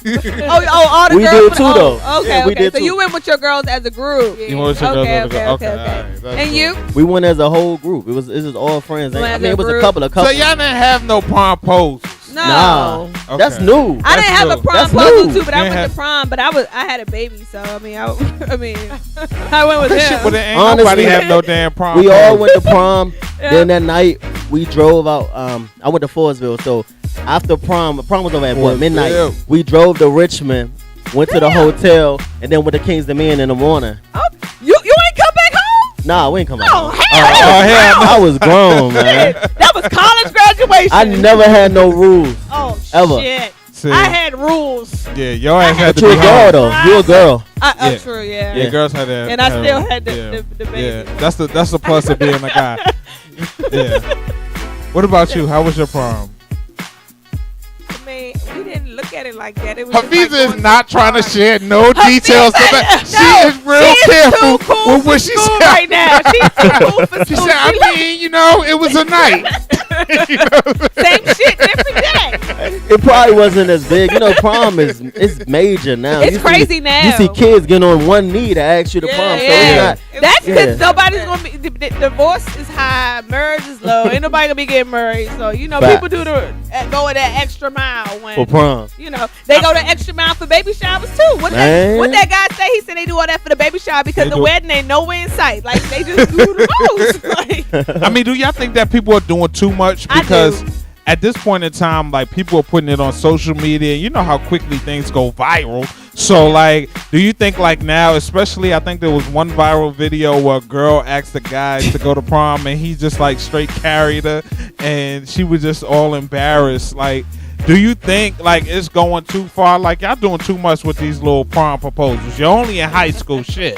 All the We girls. did went- too, oh, though. Okay, Yeah, we okay. did So too. you went with your girls as a group. You went with your Okay, girls as a okay, group. okay, all right, okay. that's And cool. you? We went as a whole group. It was all friends. Went I as mean, a it was a group? couple of So couples. y'all didn't have no prom poses. No. Nah, Okay. that's new. I didn't have a new. prom That's proposal new. too, but I You went had- to prom. But I had a baby, so I mean, I went with Shit, but him. ain't Honestly, nobody have no damn prom. We all poses. went to prom. Yeah. Then that night we drove out. I went to Forestville. So after prom was over at Forestville. midnight. We drove to Richmond, went to the hotel, and then went to Kings Dominion in the morning. Oh, you ain't come back home? Nah, we ain't come Oh out. hell! I was grown, man. That was college graduation. I never had no rules. Oh ever. shit! See, I had rules. yeah, your ass had But to you be a girl home. though. You a girl. Yeah. True, yeah. Yeah, girls had that. And I still had the baby. Yeah, that's the plus of being a guy. Yeah. What about you? How was your prom? I mean, we didn't look at it like that. It was just Hafiza like is going not to trying to bar. share no details. She is real careful Too cool with for what she school said. right now. She's too cool for She school. said, I mean, it was a night. Same shit, different day. It probably wasn't as big. Prom it's major now. It's You crazy see, now. You see kids getting on one knee to ask you to prom. So Yeah. it's not. That's because Yeah. nobody's gonna be. The divorce is high, marriage is low. Ain't nobody gonna be getting married. So Facts. people do go that extra mile when For prom. they go the extra mile for baby showers too. What that guy say? He said they do all that for the baby shower because They the do. wedding ain't nowhere in sight. Like they just do the most. Like, I mean, do y'all think that people are doing too much? I do. Because at this point in time, like, people are putting it on social media. You know how quickly things go viral. So, like, do you think, like, now, especially, I think there was one viral video where a girl asked the guy to go to prom, and he just, like, straight carried her, and she was just all embarrassed. Like, do you think, like, it's going too far? Like, y'all doing too much with these little prom proposals. You're only in high school. Shit.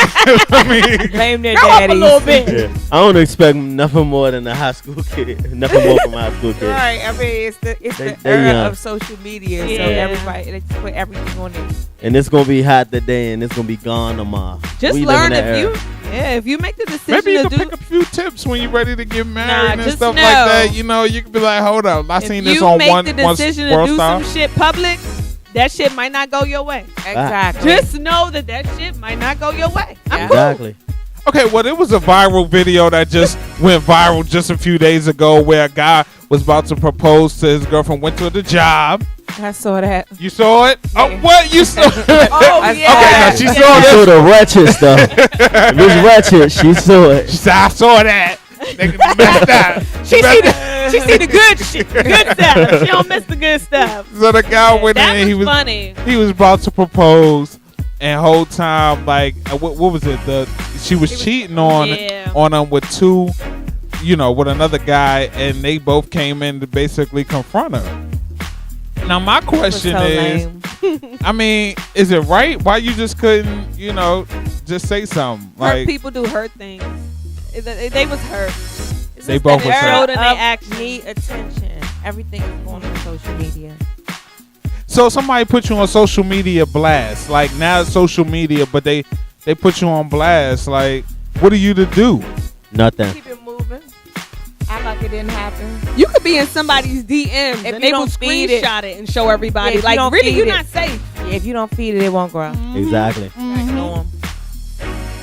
I mean, Blame their grow up a daddies. little bit. Yeah. I don't expect nothing more than a high school kid. Nothing more from a high school kid. Right, I mean, it's They the young. era of social media, Yeah. so everybody they just put everything on it. And it's gonna be hot today, and it's gonna be gone tomorrow. Just We live in learn that era. if you make the decision maybe you to can do. pick a few tips when you're ready to get married Nah, and just stuff know. like that. You can be like, hold up, I seen If this you on make one the one decision to World do Star. some shit public, that shit might not go your way. Exactly. Just know that shit might not go your way. I'm Yeah. cool. Exactly. Okay, well, there was a viral video that just went viral just a few days ago where a guy was about to propose to his girlfriend, went to the job. I saw that. You saw it? Oh, Yeah. what? You saw it? Oh I- yeah. Okay, now she saw She this. saw the wretched stuff. If it's wretched, she saw it. She said, I saw that. Nigga messed up. She see the good shit, good stuff. She don't miss the good stuff. So the guy went That in and was funny. he was about to propose, and whole time, like, what was it? She was cheating on Yeah. him with two, with another guy, and they both came in to basically confront her. Now my question so is, lame. I mean, is it right? Why you just couldn't, just say something? Hurt Like, people do hurt things. They was hurt. It's They just both that was the hurt. world And and they they actually- need attention. Everything is going on social media. so somebody put you on social media blast. Like, now it's social media, but they put you on blast. Like, what are you to do? Nothing. Keep it moving. Act like it didn't happen. You could be in somebody's DMs If and you they will don't feed it- screenshot it and show everybody. Yeah, if you like, don't really, feed you're it. not safe. Yeah, if you don't feed it, it won't grow. Exactly. Ignore 'em.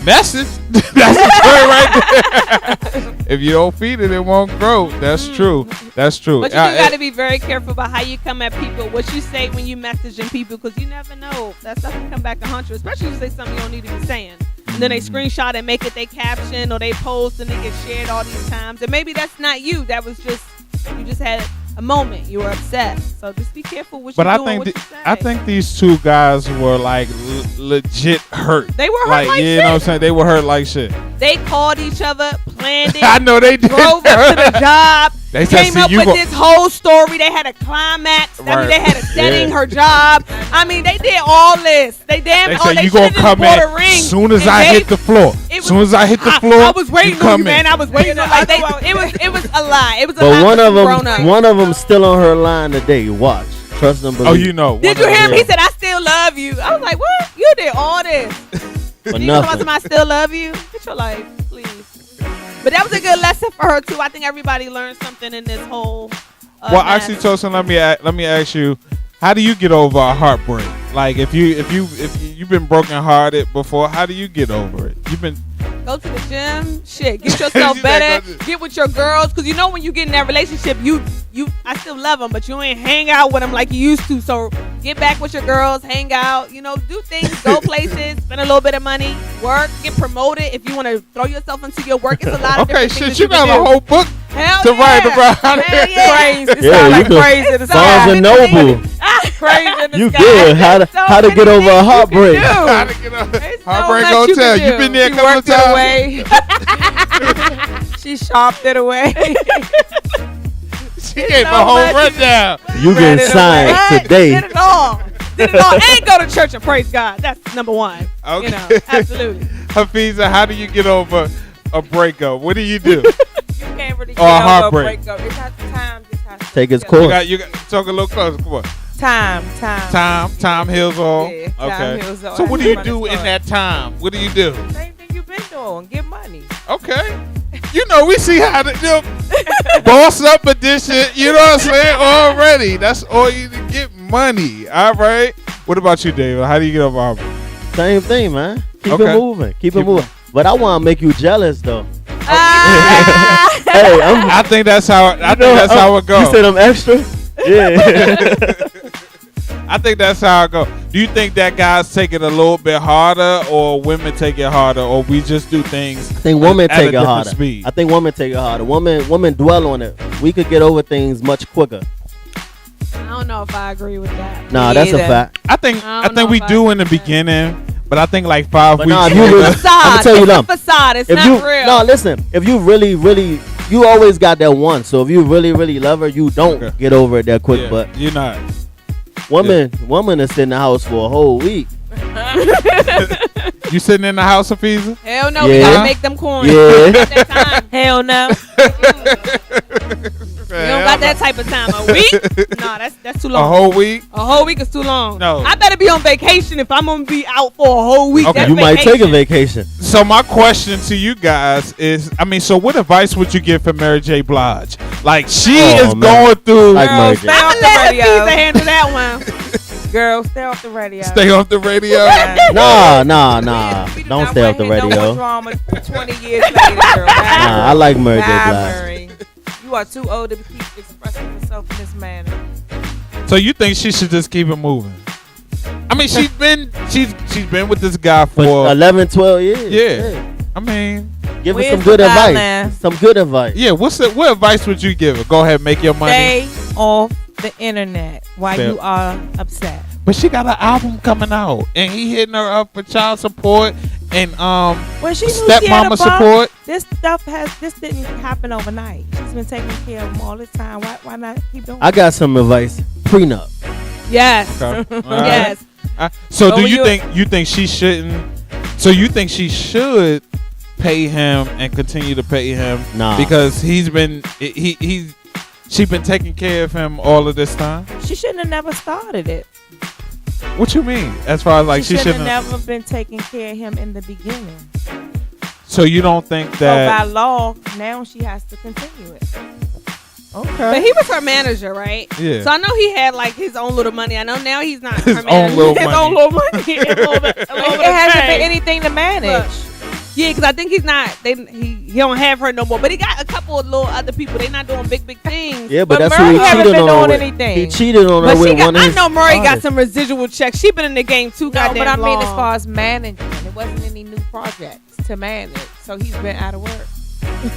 Message. That's the story right there. If you don't feed it, it won't grow. That's true. That's true. But you do got to be very careful about how you come at people, what you say when you messaging people, because you never know. That stuff can come back and haunt you, especially if you say something you don't need to be saying. And then they screenshot and make it they caption, or they post and they get shared all these times. And maybe that's not you. That was just, you just had a moment. You were upset. So just be careful what But you're I doing, think what you say. I think these two guys were like legit hurt. They were hurt like you know what I'm shit. saying? They were hurt like shit. They called each other, planned it. I know they did. Drove up to the job. They said, Came "See, up you with go-" this whole story. They had a climax. I Right. mean, they had a setting, Yeah. her job. I mean, they did all this. They damn. They oh, said they you gonna should've just come bought in a ring soon as and I gave- hit the floor. It was- Soon as I hit the floor, I was waiting you on come you, in. man. I was waiting on. Like, it was a lie. It was a lie. But for one of them still on her line today. Watch. Trust them. Oh, you know. Did one you of hear them- him? He said, "I still love you." I was like, "What? You did all this? For You talking about nothing. I still love you? Get your life, please." But that was a good lesson for her too. I think everybody learned something in this whole. Well, actually, Tosin, let me ask you, how do you get over a heartbreak? Like, if you've been brokenhearted before, how do you get over it? You've been go to the gym, shit, get yourself You better, think get with your girls, because you know when you get in that relationship, I still love them, but you ain't hang out with them like you used to. So get back with your girls, hang out, do things, go places, spend a little bit of money, work, get promoted. If you want to throw yourself into your work, it's a lot of okay. different Shit, things you can got a do. whole book Hell to yeah. write about Hell it. yeah. Crazy. It Yeah, sounds you like could- crazy in the It's sky. Barnes and Noble. Crazy in the You sky. good? How to get over a heartbreak? How to get over There's so Heartbreak much you Hotel. can You do. been there a She couple of worked it times. away. She shopped it away. She gave so a whole much you rundown. You Ran getting it signed Right. today. Did it all. And go to church and praise God. That's number one. Okay. Absolutely. Hafiza, how do you get over a breakup? What do you do? You can't really get Or a over a heartbreak. breakup. It has time. Just has to Take its together. course. you got talk a little closer. Come on. Time Time heals all. Yeah, time heals all. So what do you Everybody do in start. that time? What do you do? Same thing you've been doing. Get money. Okay. We see how to boss up edition. You know what I'm saying? Already. That's all you to get money. All right. What about you, David? How do you get over heartbreak? Same thing, man. Keep Okay. it moving. Keep Keep it moving. But I want to make you jealous, though. Ah. Hey, I think that's how. I think that's how it goes. You said I'm extra. Yeah. I think that's how it goes. Do you think that guys take it a little bit harder, or women take it harder, or we just do things? I think women at a take it different harder. speed? I think women take it harder. Women dwell on it. We could get over things much quicker. I don't know if I agree with that. Nah, Me that's a either. fact. I think I I don't think know we if I do in the agree with that. beginning, but I think like 5 But weeks. nah, if It's you a really- facade. I'ma tell you It's a something. facade. It's If not you real. no, listen. If you really, you always got that one. So if you really love her, you don't Okay. get over it that quick. Yeah, But you're not. women is in the house for a whole week. You sitting in the house, Hafiza? Hell no, we Yeah. gotta make them corn. Yeah. At that time. Hell no. We don't got that type of time. A week? Nah, that's too A long. whole week? A whole week is too long. No. I better be on vacation if I'm gonna be out for a whole week. Okay. That's You might take a vacation. vacation. So my question to you guys is, so what advice would you give for Mary J. Blige? Like she Oh, is man. going through. Like Girl, Mary stay J. I'm off gonna the let radio. Hafiza handle that one. Girl, stay off the radio. Stay off the radio. Nah. We do Don't not stay off want the to hear no radio. more drama 20 years later, girl. Nah, I like Mary J. Bye, Blige. Mary. You are too old to keep expressing yourself in this manner. So you think she should just keep it moving? I mean, she's been with this guy For for. 11, 12 years. Yeah. I mean, Give her Where's some the good advice. guideline? Some good advice. yeah. What advice would you give her? Go ahead, make your money. Stay off the internet while Fair. you are upset. But she got an album coming out, and he hitting her up for child support and When she knew she had a stepmama bump, support. this didn't happen overnight. She's been taking care of him all the time. Why not keep doing I got some advice. Prenup. Yes. Okay. All right. Yes. So But do when you think she shouldn't? So you think she should pay him and continue to pay him? Nah. Because she's been taking care of him all of this time. She shouldn't have never started it. What you mean? As far as like she she shouldn't shouldn't. have never been taking care of him in the beginning. So you don't think So by that? law, now she has to continue it. But Okay. he was her manager, right? Yeah. So I know he had like his own little money. I know now he's not His her own manager. little His money. own little money. A little bit It hasn't been bang. anything to manage. Look. Yeah, because I think he's not. He don't have her no more. But he got a couple of little other people. They not doing big things. Yeah, but But that's Murray who he haven't cheated been on her doing with. anything. He cheated on her But with she got, one of I his know Murray got artists. some residual checks. She been in the game too No, goddamn but I mean, as long. far as managing, it wasn't any new projects to manage. So he's been out of work.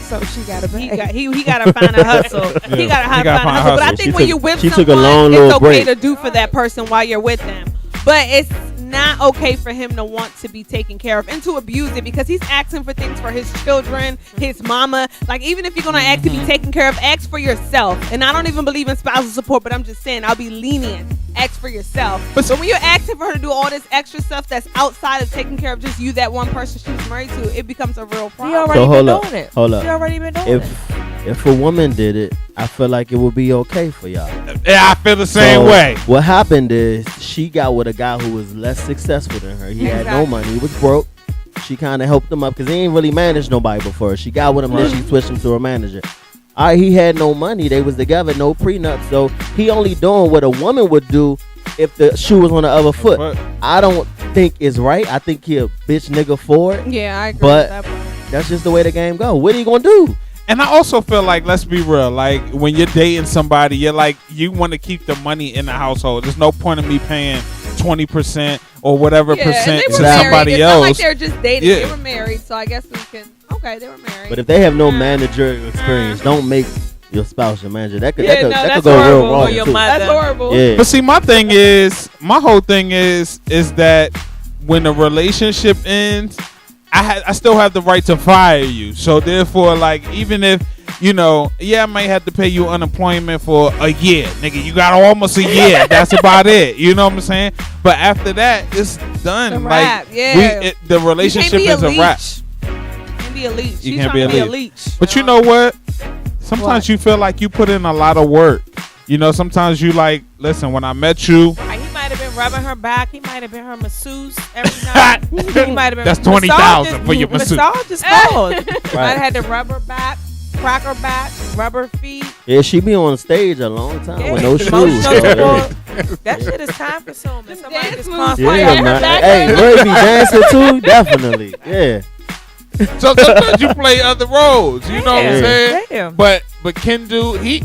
So she got to He pay. got he got to find a hustle. He Yeah, got to he gotta find a find a hustle. But I hustle. think She when took- you whip she someone, took a long it's little okay break. to do for that person while you're with them. But it's not okay for him to want to be taken care of and to abuse it because he's asking for things for his children, his mama. Like even if you're gonna ask to be taken care of, ask for yourself. And I don't even believe in spousal support, but I'm just saying I'll be lenient. Ask for yourself. But when you're asking for her to do all this extra stuff that's outside of taking care of just you, that one person she was married to, it becomes a real He problem. already So been hold up, doing it. hold up. He already been doing it. If a woman did it, I feel like it would be okay for y'all. Yeah, I feel the same So, way. What happened is she got with a guy who was less successful than her. He had no Exactly. money. He was broke. She kind of helped him up because he ain't really managed nobody before. She got with him, then she switched him to her manager. All right, he had no money. They was together, no prenup. So he only doing what a woman would do if the shoe was on the other foot. But I don't think it's right. I think he a bitch nigga for it. Yeah, I agree But- with that part. That's just the way the game go. What are you gonna do? And I also feel like, let's be real, like when you're dating somebody, you're like, you want to keep the money in the household. There's no point in me paying 20% or whatever Yeah, and percent they to were married. somebody It's not like else. they're just dating. Yeah. They were married, so I guess we can. Okay, they were married. But if they have no managerial experience, don't make your spouse your manager. That could Yeah, that could, no, that that's could go real horrible. wrong Or your too. mother. that's horrible. Yeah. But see, my whole thing is that when the relationship ends, I still have the right to fire you. So therefore, like, even if, you know, yeah, I might have to pay you unemployment for a year, nigga. You got almost a year. That's about it. You know what I'm saying? But after that, it's done. A wrap, like, yeah. the relationship you can't is be a wrap. You can't be a leech. You She's can't trying be to a be a leech. leech. But you know what? Sometimes you feel like you put in a lot of work. You know, sometimes you like, listen, when I met you, Like, he might have been rubbing her back. He might have been her masseuse every night. He might have been. That's $20,000 for your masseuse. Massage is cold. Might Right. have had to rub her back, crack her back, rub her feet. Yeah, she be on stage a long time Yeah. with no shoes. Emotional so, support. That shit is time consuming. Somebody Dance just moves. constantly. yeah, her man. back Hey, hurt. Murray be dancing too? Definitely. Yeah. so sometimes you play other roles. You know what I'm Yeah. saying? Damn. But Kendu, he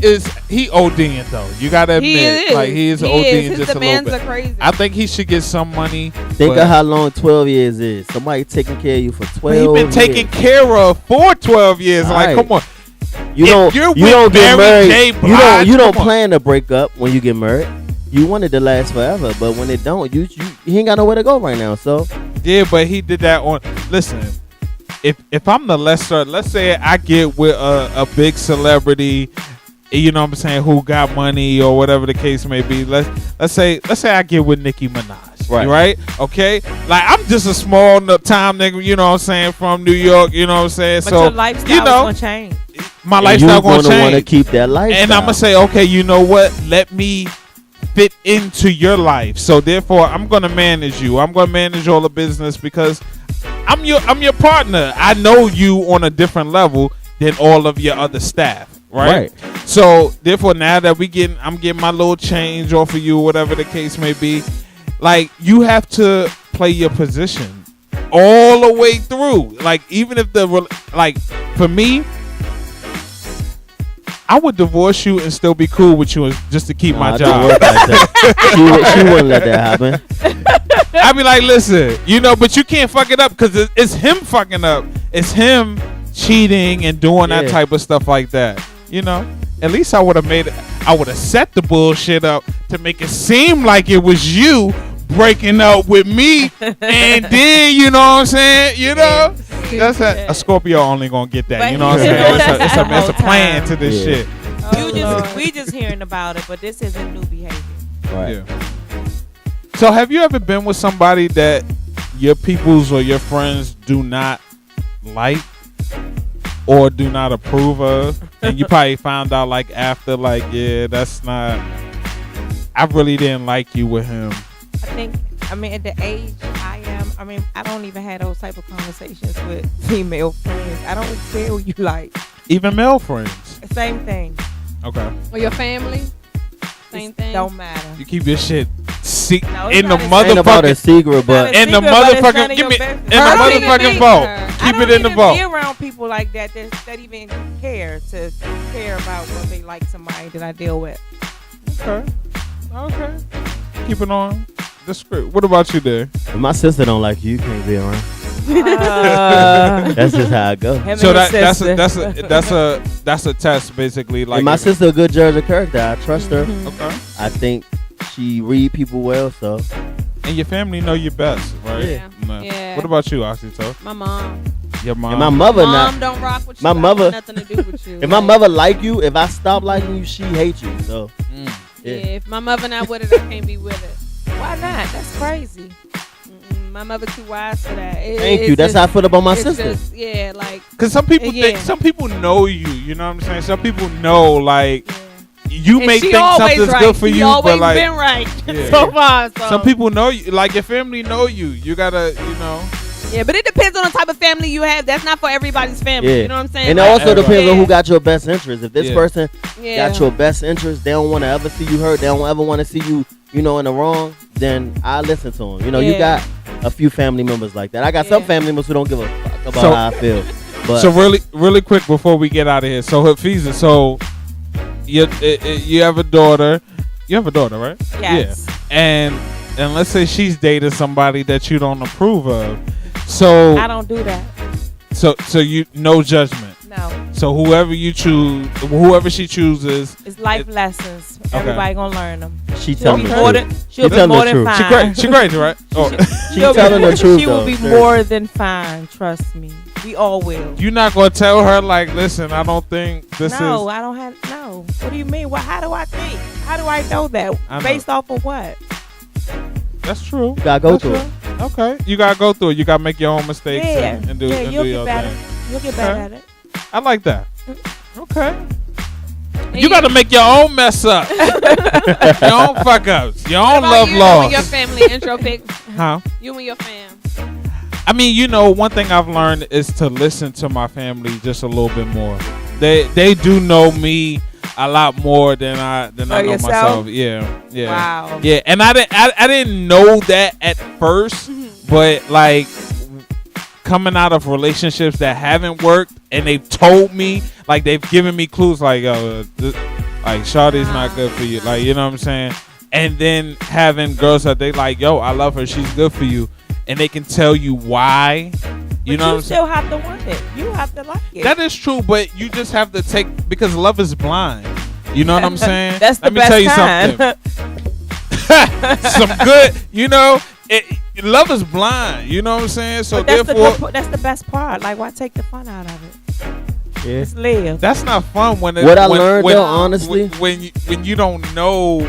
ODing though. You gotta admit, He is. like he is He ODing His just a little demands bit. are crazy. I think he should get some money. Think but of how long 12 years is. Somebody taking care of you for 12 he been years. taken care of for 12 years. Like, Right. come on. You if don't, you're you with don't get Mary married. J. You Blige, don't come on. plan to break up when you get married. You want it to last forever, but when it don't, you ain't got nowhere to go right now. So Yeah, but he did that on. Listen, if I'm the lesser, let's say I get with a big celebrity, you know what I'm saying, who got money or whatever the case may be. Let's say I get with Nicki Minaj, right? Okay, like I'm just a small time nigga, you know what I'm saying, from New York, you know what I'm saying. But So your lifestyle you know, is gonna change. my and lifestyle you gonna want to change, keep that lifestyle. and I'm gonna say, okay, you know what? Let me fit into your life. So therefore, I'm gonna manage you. I'm gonna manage all the business because I'm your partner. I know you on a different level than all of your other staff, right? So therefore, now that I'm getting my little change off of you, whatever the case may be, like you have to play your position all the way through. Like even if for me, I would divorce you and still be cool with you just to keep my it job. don't work like that. she wouldn't let that happen. I'd be like, listen, you know, but you can't fuck it up because it's him fucking up. It's him cheating and doing that Yeah. type of stuff like that. You know, at least I would have set the bullshit up to make it seem like it was you breaking up with me, and then you know what I'm saying. You know, that's a Scorpio only gonna get that. But You know what I'm he- saying? It's a the whole plan time. to this Yeah. shit. We just hearing about it, but this isn't new behavior. Right. Yeah. So have you ever been with somebody that your peoples or your friends do not like or do not approve of, and you probably found out like after, like, yeah, that's not. I really didn't like you with him. I mean, at the age I am, I don't even have those type of conversations with female friends. I don't care who you like. Even male friends. Same thing. Okay. Or your family. Same thing. Don't matter. You keep your shit No, in the Ain't about a motherfucking secret, but in the motherfucking give me in the motherfucking vault. Keep it in the vault. I don't even be around people like that even care about what they like somebody that I deal with. Okay. Keep it on the script. What about you there? if my sister don't like you, you can't be around. That's just how I go. Him So and his that's a test basically. Like And my sister a good judge of character. I trust her. Okay. I think she read people well, so And your family know you best, right? Yeah. No. Yeah. What about you, Oxyto? My mom. Your mom. and my mother Mom not. don't rock with you. My I want mother- nothing to do with you. If my mother like you, if I stop liking you, she hates you. So Mm. Yeah, yeah. if my mother not with it, I can't be with it. Why not? That's crazy. My mother too wise for that. Thank you. That's how I feel about my sister. Yeah, like Cause some people think, Yeah. some people know you. You know what I'm saying? Some people know, like, yeah. you And may she think always something's right. good for She you, always but like been right Yeah. so far. So. some people know you. Like your family know you. You gotta, you know. Yeah, but it depends on the type of family you have. That's not for everybody's family. Yeah. You know what I'm saying? And it Like, also everybody. depends on who got your best interest. If this Yeah. person yeah. got your best interest, they don't want to ever see you hurt. They don't ever want to see you, in the wrong. Then I listen to them. You Yeah. got a few family members like that. I got some Yeah. family members who don't give a fuck about So- how I feel. But So really quick before we get out of here. So Hafiza, so you have a daughter. You have a daughter, right? Yes. Yeah. And let's say she's dating somebody that you don't approve of. So I don't do that. so you no judgment. No. So whoever she chooses, It's life lessons. Okay. Everybody gonna learn them. she She'll telling be the more truth. than she'll be telling the more than truth. fine. she great, right? Oh, She telling the truth. She will though. be Seriously. more than fine. Trust me. We all will. you're not gonna tell her like, listen, I don't think this No, is. I don't have. No. What do you mean? How do I think? How do I know that? I know. Based off of what? That's true. You gotta go That's through it. true. Okay, you gotta go through it. You gotta make your own mistakes Yeah. and do You'll do get your better. thing. You'll get better Okay. at it. I like that. Okay. And You gotta make your own mess up, your own fuck ups, your own What about love you loss. and your family intro pic. Huh? You and your fam. I mean, one thing I've learned is to listen to my family just a little bit more. They do know me a lot more than I know yourself? myself. Yeah. Wow. Yeah, and I didn't know that at first, but like coming out of relationships that haven't worked, and they've told me, like they've given me clues, like like Shawty's not good for you, like you know what I'm saying. And then having girls that they like, yo, I love her, she's good for you, and they can tell you why. You know what I'm saying? still have to want it. You have to like it. That is true, but you just have to take, because love is blind. You know what I'm saying? That's the Let me best tell you kind. something. Some good, love is blind. You know what I'm saying? So But that's therefore, that's the best part. Like, why take the fun out of it? Yeah. Just live. that's not fun when it, What I when, learned, when, though, honestly, when you don't know,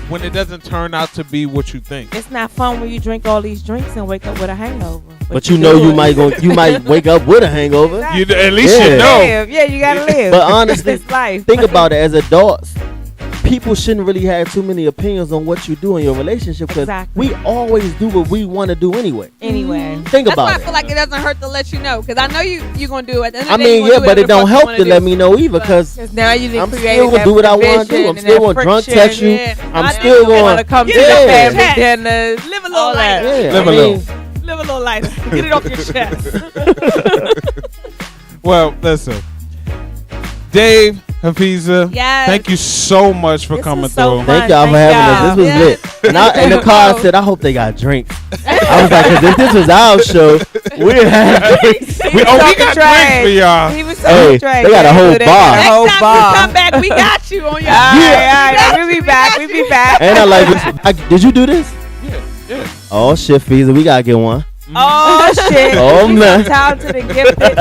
when it doesn't turn out to be what you think. It's not fun when you drink all these drinks and wake up with a hangover. but you know do you it. might wake up with a hangover. Exactly. You at least Yeah. you know. Live. Yeah, you gotta live. But honestly, it's life. think about it. As adults, people shouldn't really have too many opinions on what you do in your relationship, because Exactly. we always do what we want to do anyway. Anyway. Think That's why I about feel it. like it doesn't hurt to let you know, because I know you're gonna do it. At the end I of the day, mean, you yeah, gonna do but it whatever the don't fuck you help wanna to do. let me know either, But- because Because now you I'm create still gonna do what I want to do. I'm still gonna drunk text you. Yeah. I'm I still know. going want to come to Get the it off your family chest. dinners. Live a All little that. lighter. Yeah, Live I a mean, little. Live a little lighter. Get it off your chest. Well, listen, Dave, Hafiza, Yes. thank you so much for This coming was so through. fun. Thank y'all for Thank having us. This was y'all. lit. And in the car, I said, I hope they got drinks. I was like, because if this was our show, we'd have drinks. We got talking trash. drinks for y'all. He was so Hey, trash. they got a whole They bar. got a Next whole time bar. you come back, we got you on your. All Yeah. right. We'll be back. We'll be back. And I like, did you do this? Yeah. Oh, shit, Fiza, we got to get one. Oh shit! Oh, He's man. so talented and gifted.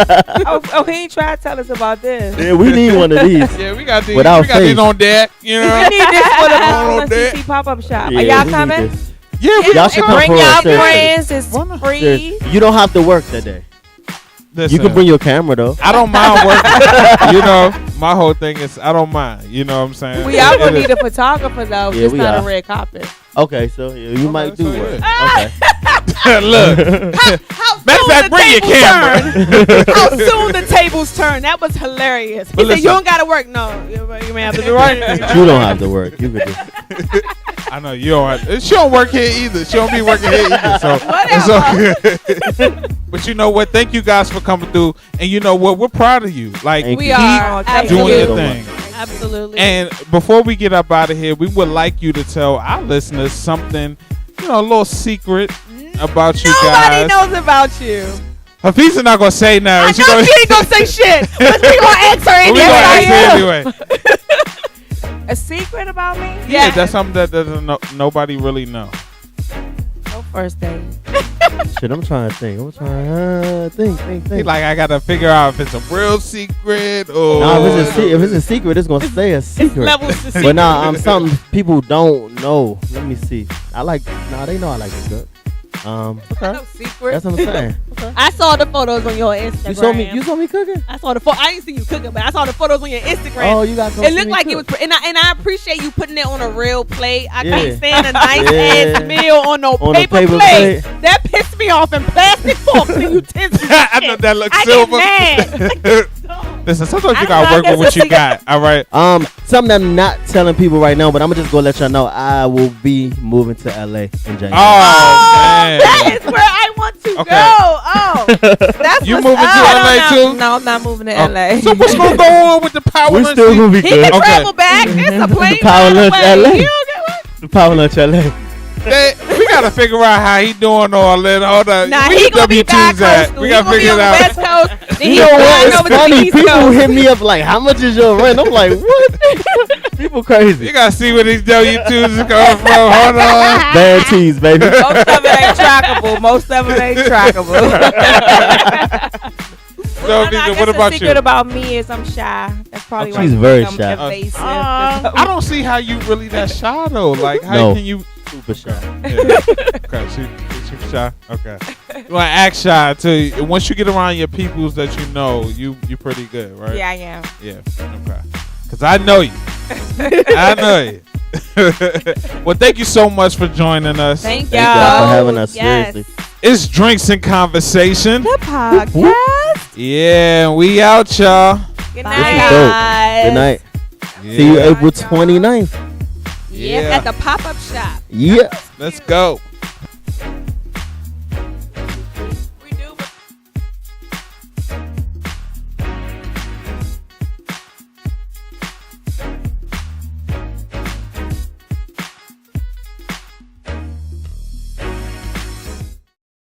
Oh, he ain't trying to tell us about this. Yeah, we need one of these. Yeah, we got these. Without we got these face. on deck. You know. We need this for the Oh, CC pop-up shop. Are Yeah, y'all we need coming? this. Yeah, Y'all should come Bring for y'all us. Seriously. friends. It's Why not? free. Seriously. You don't have to work that day. Listen, You can bring your camera though. I don't mind working. You know, my whole thing is I don't mind. You know what I'm saying? We all gonna need a photographer though. Yeah, Just we not are. a red carpet. Okay, so you might do so work. yeah. Okay. Look. How Matter of soon fact, the bring your tables camera. turn? How soon the tables turn? That was hilarious. He But said, listen. "You don't gotta work." No, you may have to do right. But you don't have to work. You could do. I know you don't. She don't work here either. She don't be working here either. So it's all good. But you know what? Thank you guys for coming through. And you know what? We're proud of you. Like Thank We you. are Thank doing you. your thing. Absolutely. And before we get up out of here, we would like you to tell our listeners something, you know, a little secret about you Nobody guys. knows about you. Hafiza not gonna say I nothing. know she ain't gonna say shit. But we gonna ask her We anyway. gonna ask her anyway. A secret about me? Yeah, that's something that doesn't nobody really know. No first date. Shit, I'm trying to think. I'm trying to think. He like, I gotta figure out if it's a real secret or. Nah, if it's a secret, it's gonna stay a secret. Levels to see. But nah, something people don't know. Let me see. They know I like to cook. Okay. No secret. That's what I'm saying. I saw the photos on your Instagram. You saw me cooking? I saw the photo. I didn't see you cooking, but I saw the photos on your Instagram. Oh, you got to It looked like it was, and I appreciate you putting it on a real plate. I Yeah. can't stand a nice Yeah. ass meal on no On a paper paper plate. plate. That pissed me off. And plastic forks and utensils. I know that looks I silver. get mad. Listen, sometimes you I gotta know, work with that's what what you they got. All right. Something I'm not telling people right now, but I'm gonna just go let y'all know I will be moving to LA in January. Man. That is where I want to Okay. go. Oh, that's You what's moving to up. LA too? No, I'm not moving to Oh. LA. So what's gonna go on with the power We're lunch? still gonna be He can good. Okay. travel back. It's a plane Power ride Lunch away. LA. You don't get what? The Power Lunch LA. We gotta figure out how he doing all that. Hold on. Nah, Where he the gonna be back W2s at? coastal. We He gotta gonna be figure on it the out. West Coast. Then You he know what? flying It's over to the funny. East People Coast. hit me up like, "How much is your rent?" I'm like, "What?" People crazy. You gotta see where these W2s is coming from. Hold on. Bad teas, baby. Most of it ain't trackable. Most of it ain't trackable. So, No, I Visa, guess what the about secret you? about me is I'm shy. That's probably why She's you very think shy. I'm evasive. I don't see how you really that shy though. Like, how No. can you? Super shy. Yeah. Okay, she shy. Okay, you wanna act shy too. Once you get around your peoples that you know, you pretty good, right? Yeah, I am. Yeah. Okay. Cause I know you. I know you. Well, thank you so much for joining us. Thank Thank y'all for y'all. having us. Yes. Seriously. It's Drinks and Conversation. The podcast. Yeah, we out, y'all. Good Bye, This is night. dope. guys. Good night. Yeah. See you April 29th. Yeah, Yeah. at the pop-up shop. Yeah. Let's go.